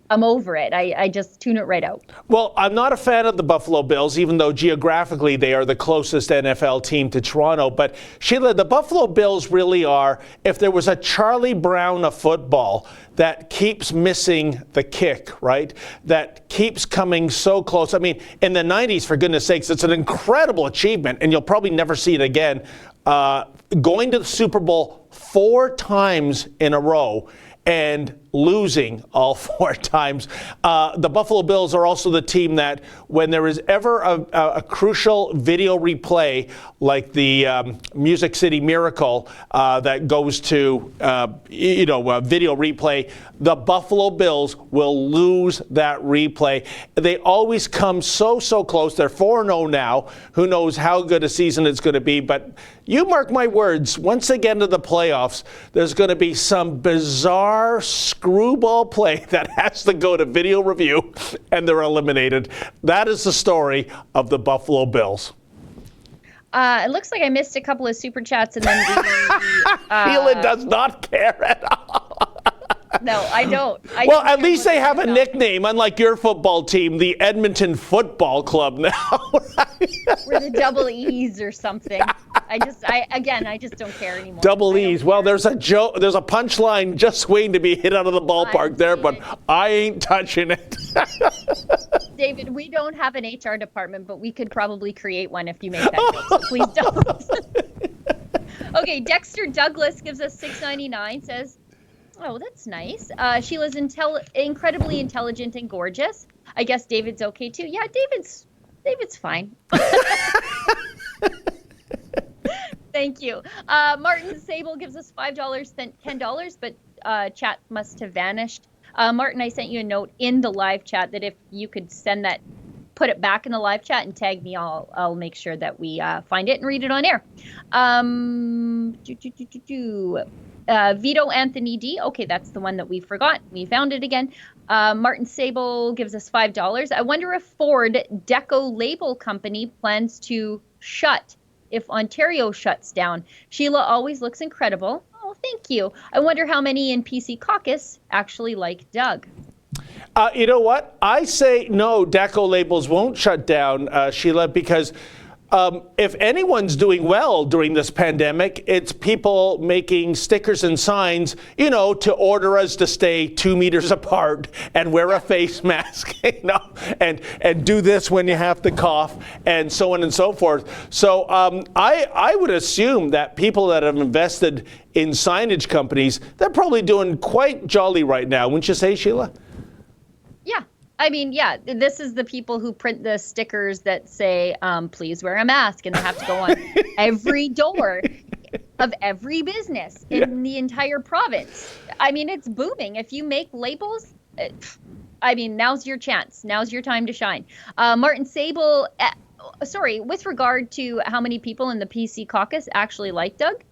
I'm over it. I just tune it right out. Well, I'm not a fan of the Buffalo Bills, even though geographically they are the closest NFL team to Toronto. But Sheila, the Buffalo Bills really are, if there was a Charlie Brown of football that keeps missing the kick, right? That keeps coming so close. I mean, in the 90s, for goodness sakes, it's an incredible achievement, and you'll probably never see it again. Going to the Super Bowl 4 times in a row and losing all 4 times. The Buffalo Bills are also the team that when there is ever a crucial video replay, like the Music City Miracle that goes to, video replay, the Buffalo Bills will lose that replay. They always come so close. They're 4-0 now. Who knows how good a season it's going to be, but you mark my words, once again to the playoffs, there's going to be some bizarre screwball play that has to go to video review, and they're eliminated. That is the story of the Buffalo Bills. It looks like I missed a couple of super chats, and then Sheila does not care at all. No, I don't. Well, at least they have a nickname, unlike your football team, the Edmonton Football Club now. We're the Double E's or something. I just don't care anymore. Double E's. Well, there's a joke. There's a punchline just waiting to be hit out of the ballpark there, but I ain't touching it. David, we don't have an HR department, but we could probably create one if you make that joke, so please don't. Okay, Dexter Douglas gives us $6.99, says, oh, that's nice. Sheila's incredibly intelligent and gorgeous. I guess David's okay too. Yeah, David's fine. Thank you. Martin Sable gives us $5, sent $10, but chat must have vanished. Martin, I sent you a note in the live chat that if you could send that, put it back in the live chat and tag me, I'll make sure that we find it and read it on air. Vito Anthony D. Okay, that's the one that we forgot. We found it again. Martin Sable gives us $5. I wonder if Ford Deco Label Company plans to shut if Ontario shuts down. Sheila always looks incredible. Oh, thank you. I wonder how many in PC Caucus actually like Doug. You know what? I say no, Deco Labels won't shut down, Sheila, because If anyone's doing well during this pandemic, it's people making stickers and signs, to order us to stay 2 meters apart and wear a face mask, and do this when you have to cough, and so on and so forth. So I would assume that people that have invested in signage companies, they're probably doing quite jolly right now. Wouldn't you say, Sheila? Yeah. I mean, yeah, this is the people who print the stickers that say, please wear a mask, and they have to go on every door of every business in the entire province. I mean, it's booming. If you make labels, now's your chance. Now's your time to shine. Martin Sable, with regard to how many people in the PC caucus actually like Doug,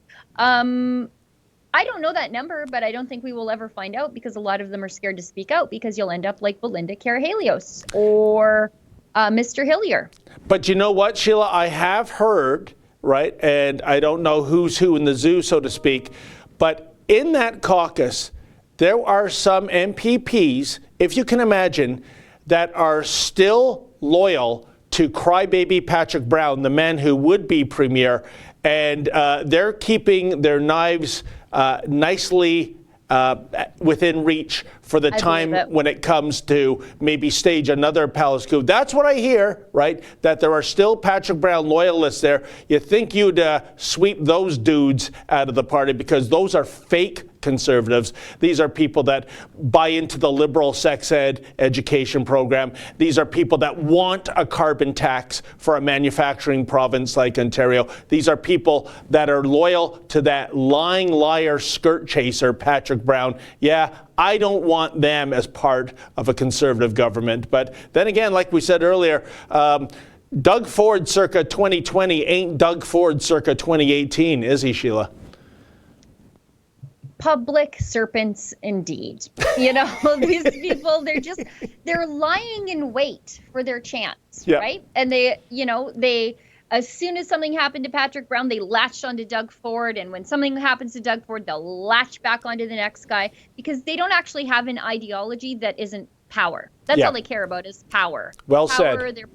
I don't know that number, but I don't think we will ever find out, because a lot of them are scared to speak out, because you'll end up like Belinda Carahelios or Mr. Hillier. But you know what, Sheila? I have heard, right, and I don't know who's who in the zoo, so to speak, but in that caucus, there are some MPPs, if you can imagine, that are still loyal to crybaby Patrick Brown, the man who would be premier, and they're keeping their knives nicely within reach for the time when it comes to maybe stage another palace coup. That's what I hear, right? That there are still Patrick Brown loyalists there. You think you'd sweep those dudes out of the party, because those are fake conservatives. These are people that buy into the liberal sex ed education program. These are people that want a carbon tax for a manufacturing province like Ontario. These are people that are loyal to that lying liar skirt chaser, Patrick Brown. Yeah, I don't want them as part of a conservative government. But then again, like we said earlier, Doug Ford circa 2020 ain't Doug Ford circa 2018, is he, Sheila? Public serpents indeed. These people, they're lying in wait for their chance, right? And they as soon as something happened to Patrick Brown, they latched onto Doug Ford, and when something happens to Doug Ford, they'll latch back onto the next guy, because they don't actually have an ideology that isn't power. That's all they care about, is power. Well power, said.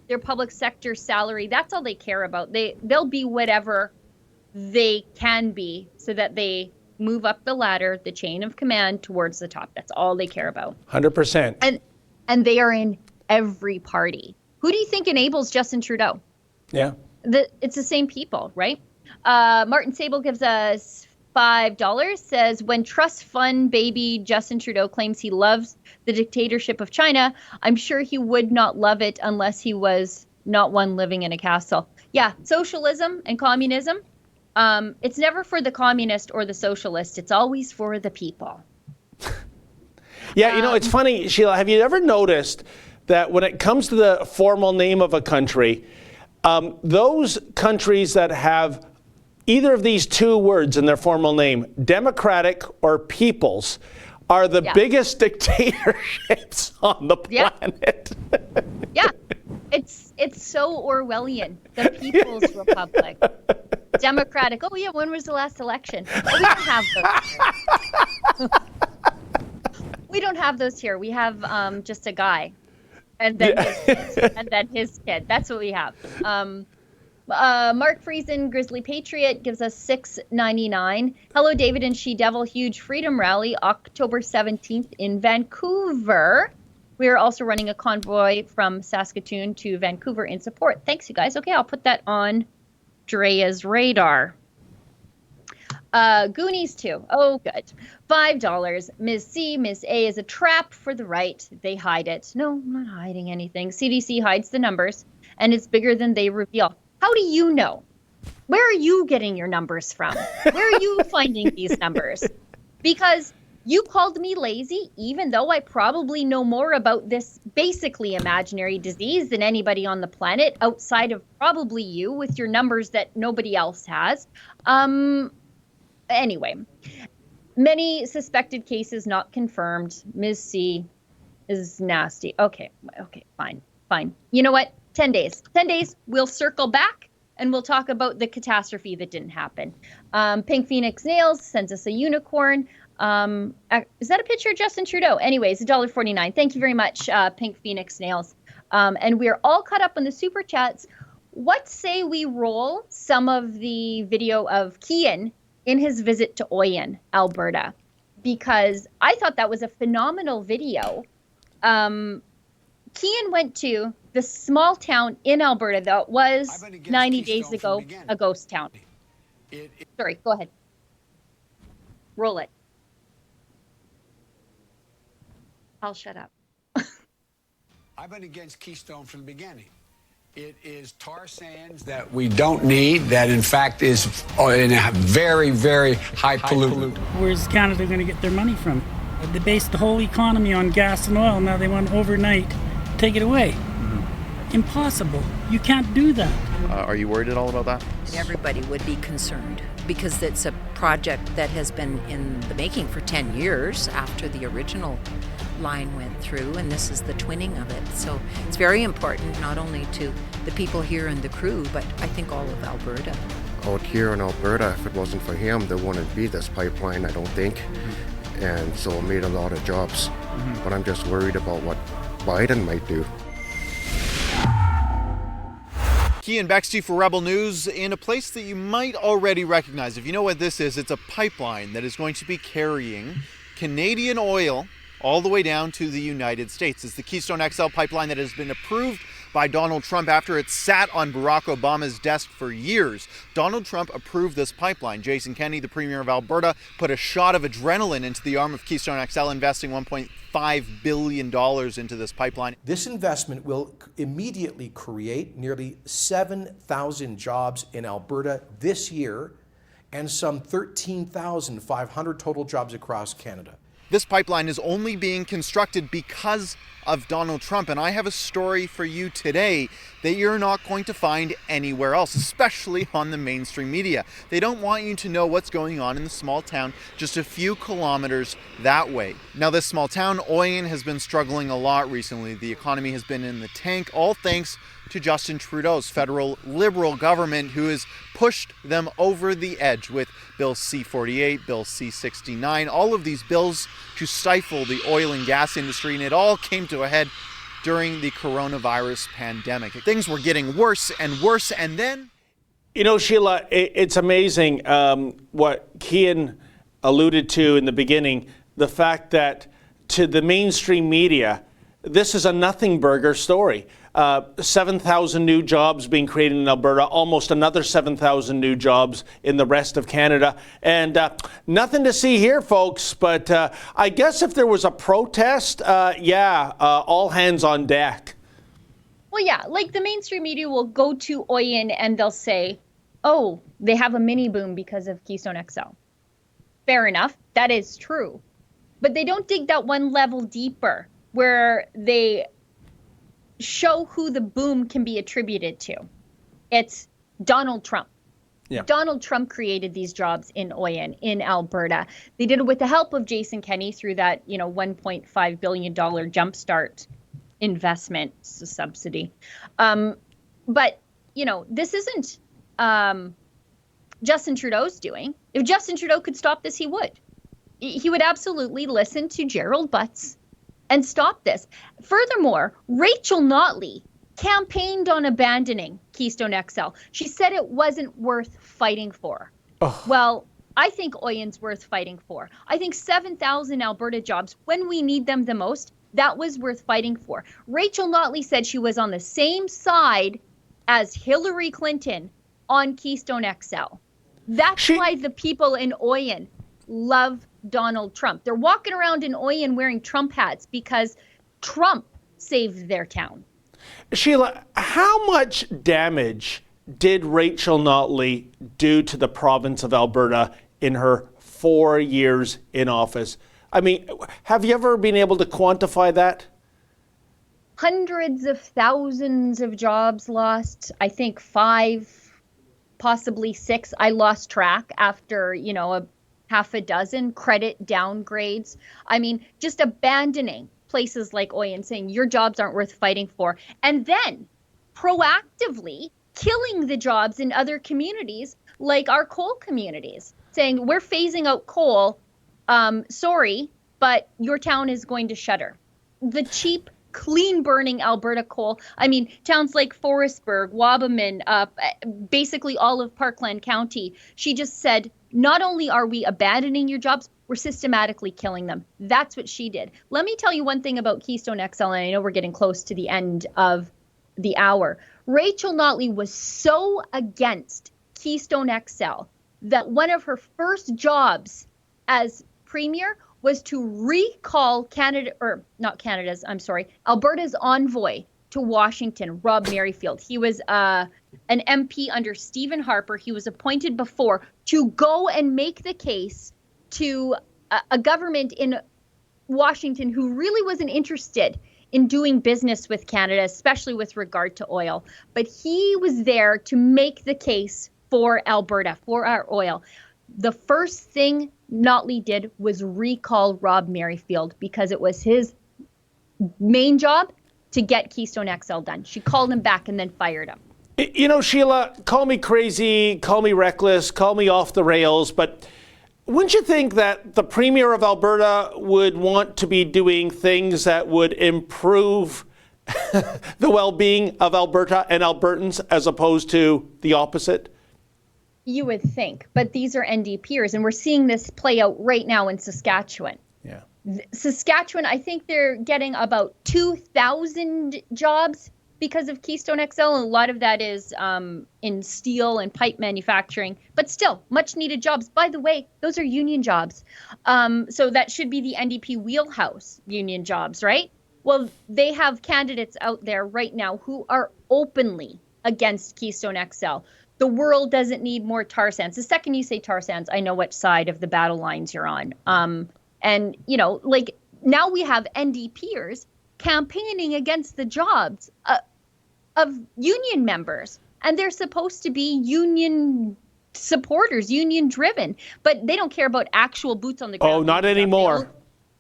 Their public sector salary, that's all they care about. They'll be whatever they can be, so that they move up the ladder, the chain of command, towards the top. That's all they care about. 100%. And they are in every party. Who do you think enables Justin Trudeau? Yeah. It's the same people, right? Martin Sable gives us $5, says, when trust fund baby Justin Trudeau claims he loves the dictatorship of China, I'm sure he would not love it unless he was not one living in a castle. Yeah, socialism and communism, it's never for the communist or the socialist. It's always for the people. Yeah, it's funny, Sheila, have you ever noticed that when it comes to the formal name of a country, those countries that have either of these two words in their formal name, democratic or people's, are the biggest dictatorships on the planet. Yeah, it's so Orwellian. The People's Republic. Democratic. Oh, yeah, when was the last election? Oh, we don't have those here. We don't have those here. We have just a guy. And then his kid. And then his kid. That's what we have. Mark Friesen, Grizzly Patriot, gives us $6.99. Hello, David and She-Devil. Huge Freedom Rally, October 17th in Vancouver. We are also running a convoy from Saskatoon to Vancouver in support. Thanks, you guys. Okay, I'll put that on Drea's radar. Goonies 2. Oh, good. $5. Ms. C, Ms. A is a trap for the right. They hide it. No, I'm not hiding anything. CDC hides the numbers, and it's bigger than they reveal. How do you know? Where are you getting your numbers from? Where are you finding these numbers? Because you called me lazy, even though I probably know more about this basically imaginary disease than anybody on the planet, outside of probably you with your numbers that nobody else has. Anyway, many suspected cases not confirmed. Ms. C is nasty. Okay, fine. You know what? 10 days. 10 days, we'll circle back and we'll talk about the catastrophe that didn't happen. Pink Phoenix Nails sends us a unicorn. Is that a picture of Justin Trudeau? Anyways, $1.49. Thank you very much, Pink Phoenix Nails. And we're all caught up on the super chats. what say we roll some of the video of Kean in his visit to Oyen, Alberta? Because I thought that was a phenomenal video. Kean went to the small town in Alberta that was 90 days ago a ghost town. Sorry, go ahead. Roll it. I'll shut up. I've been against Keystone from the beginning. It is tar sands that we don't need, that in fact is in a very, very high pollutant. Where's Canada going to get their money from? They base the whole economy on gas and oil. Now they want overnight take it away. Impossible. You can't do that. Are you worried at all about that? Everybody would be concerned because it's a project that has been in the making for 10 years after the original line went through, and this is the twinning of it. So it's very important not only to the people here and the crew, but I think all of Alberta. Out here in Alberta, if it wasn't for him, there wouldn't be this pipeline, I don't think. And so it made a lot of jobs. But I'm just worried about what Biden might do. Kean Bexte for Rebel News in a place that you might already recognize. If you know what this is, it's a pipeline that is going to be carrying Canadian oil all the way down to the United States. It's the Keystone XL pipeline that has been approved by Donald Trump after it sat on Barack Obama's desk for years. Donald Trump approved this pipeline. Jason Kenney, the Premier of Alberta, put a shot of adrenaline into the arm of Keystone XL, investing $1.5 billion into this pipeline. This investment will immediately create nearly 7,000 jobs in Alberta this year and some 13,500 total jobs across Canada. This pipeline is only being constructed because of Donald Trump, and I have a story for you today that you're not going to find anywhere else, especially on the mainstream media. They don't want you to know what's going on in the small town just a few kilometers that way. Now, this small town, Oyen, has been struggling a lot recently. The economy has been in the tank, all thanks to Justin Trudeau's federal Liberal government, who has pushed them over the edge with Bill C-48, Bill C-69, all of these bills to stifle the oil and gas industry, and it all came to a head during the coronavirus pandemic. Things were getting worse, and then... You know, Sheila, it's amazing what Kean alluded to in the beginning, the fact that to the mainstream media, this is a nothing burger story. 7,000 new jobs being created in Alberta, almost another 7,000 new jobs in the rest of Canada. And nothing to see here, folks, but I guess if there was a protest, all hands on deck. Well, yeah, like the mainstream media will go to Oyen and they'll say, oh, they have a mini boom because of Keystone XL. Fair enough, that is true. But they don't dig that one level deeper where they show who the boom can be attributed to. It's Donald Trump. Yeah. Donald Trump created these jobs in Oyen, in Alberta. They did it with the help of Jason Kenney through that, $1.5 billion jumpstart investment subsidy. But, this isn't Justin Trudeau's doing. If Justin Trudeau could stop this, he would. He would absolutely listen to Gerald Butts and stop this. Furthermore, Rachel Notley campaigned on abandoning Keystone XL. She said it wasn't worth fighting for. Oh. Well, I think Oyen's worth fighting for. I think 7,000 Alberta jobs, when we need them the most, that was worth fighting for. Rachel Notley said she was on the same side as Hillary Clinton on Keystone XL. That's why the people in Oyen love Donald Trump. They're walking around in Oyen wearing Trump hats because Trump saved their town. Sheila, how much damage did Rachel Notley do to the province of Alberta in her 4 years in office? I mean, have you ever been able to quantify that? Hundreds of thousands of jobs lost. I think 5, possibly 6. I lost track after, a half a dozen credit downgrades. I mean, just abandoning places like Oyen, saying your jobs aren't worth fighting for, and then proactively killing the jobs in other communities like our coal communities, saying we're phasing out coal. Sorry, but your town is going to shutter. The cheap clean burning Alberta coal. I mean, towns like Forestburg, Wabamun, basically all of Parkland County. She just said, not only are we abandoning your jobs, we're systematically killing them. That's what she did. Let me tell you one thing about Keystone XL, and I know we're getting close to the end of the hour. Rachel Notley was so against Keystone XL that one of her first jobs as premier was to recall Alberta's envoy to Washington, Rob Merrifield. He was an MP under Stephen Harper. He was appointed before to go and make the case to a government in Washington who really wasn't interested in doing business with Canada, especially with regard to oil. But he was there to make the case for Alberta, for our oil. The first thing Notley did was recall Rob Merrifield because it was his main job to get Keystone XL done. She called him back and then fired him. You know, Sheila, call me crazy, call me reckless, call me off the rails, but wouldn't you think that the Premier of Alberta would want to be doing things that would improve the well-being of Alberta and Albertans as opposed to the opposite? You would think, but these are NDPers, and we're seeing this play out right now in Saskatchewan. Yeah. Saskatchewan, I think they're getting about 2,000 jobs because of Keystone XL, and a lot of that is in steel and pipe manufacturing, but still much needed jobs. By the way, those are union jobs. So that should be the NDP wheelhouse, union jobs, right? Well, they have candidates out there right now who are openly against Keystone XL. The world doesn't need more tar sands. The second you say tar sands, I know which side of the battle lines you're on. And, you know, like now we have NDPers campaigning against the jobs of union members. And they're supposed to be union supporters, union driven. But they don't care about actual boots on the ground. Oh, not anymore.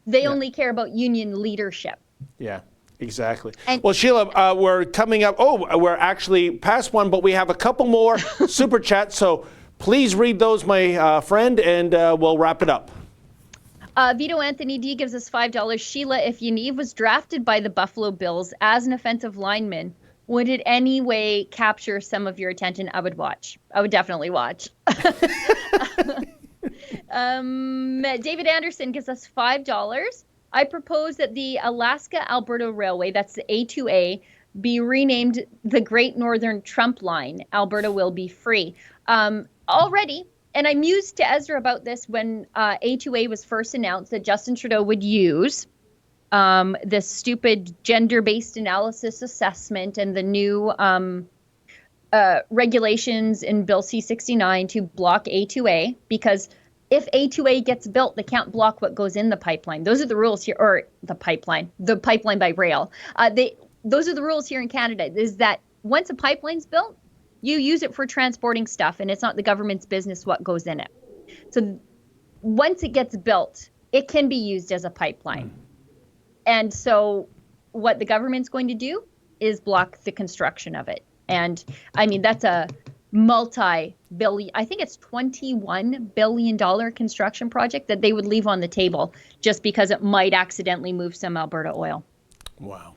They only care about union leadership. Yeah. Exactly. And well, Sheila, we're coming up. Oh, we're actually past one, but we have a couple more super chats. So please read those, my friend, and we'll wrap it up. Vito Anthony D gives us $5. Sheila, if Yaniv was drafted by the Buffalo Bills as an offensive lineman, would it any way capture some of your attention? I would watch. I would definitely watch. David Anderson gives us $5. I propose that the Alaska-Alberta Railway, that's the A2A, be renamed the Great Northern Trump Line. Alberta will be free. Already, and I mused to Ezra about this when A2A was first announced, that Justin Trudeau would use this stupid gender-based analysis assessment and the new regulations in Bill C-69 to block A2A, because if A2A gets built, they can't block what goes in the pipeline. Those are the rules here, or the pipeline by rail. Those are the rules here in Canada, is that once a pipeline's built, you use it for transporting stuff, and it's not the government's business what goes in it. So once it gets built, it can be used as a pipeline. And so what the government's going to do is block the construction of it. And I mean, that's a multi-billion, I think it's $21 billion construction project that they would leave on the table just because it might accidentally move some Alberta oil. Wow.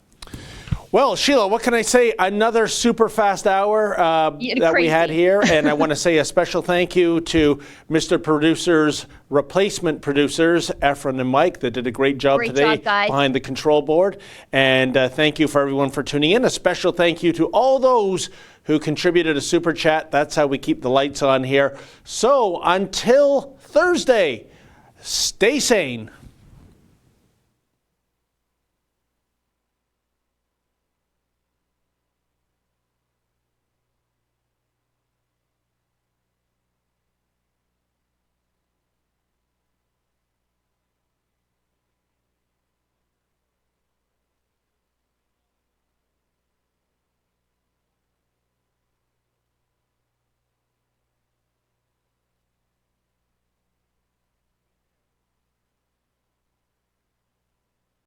Well, Sheila, what can I say? Another super fast hour that we had here. And I want to say a special thank you to Mr. Producer's replacement producers, Efren and Mike, that did a great job today behind the control board. And thank you for everyone for tuning in. A special thank you to all those who contributed a super chat. That's how we keep the lights on here. So until Thursday, stay sane.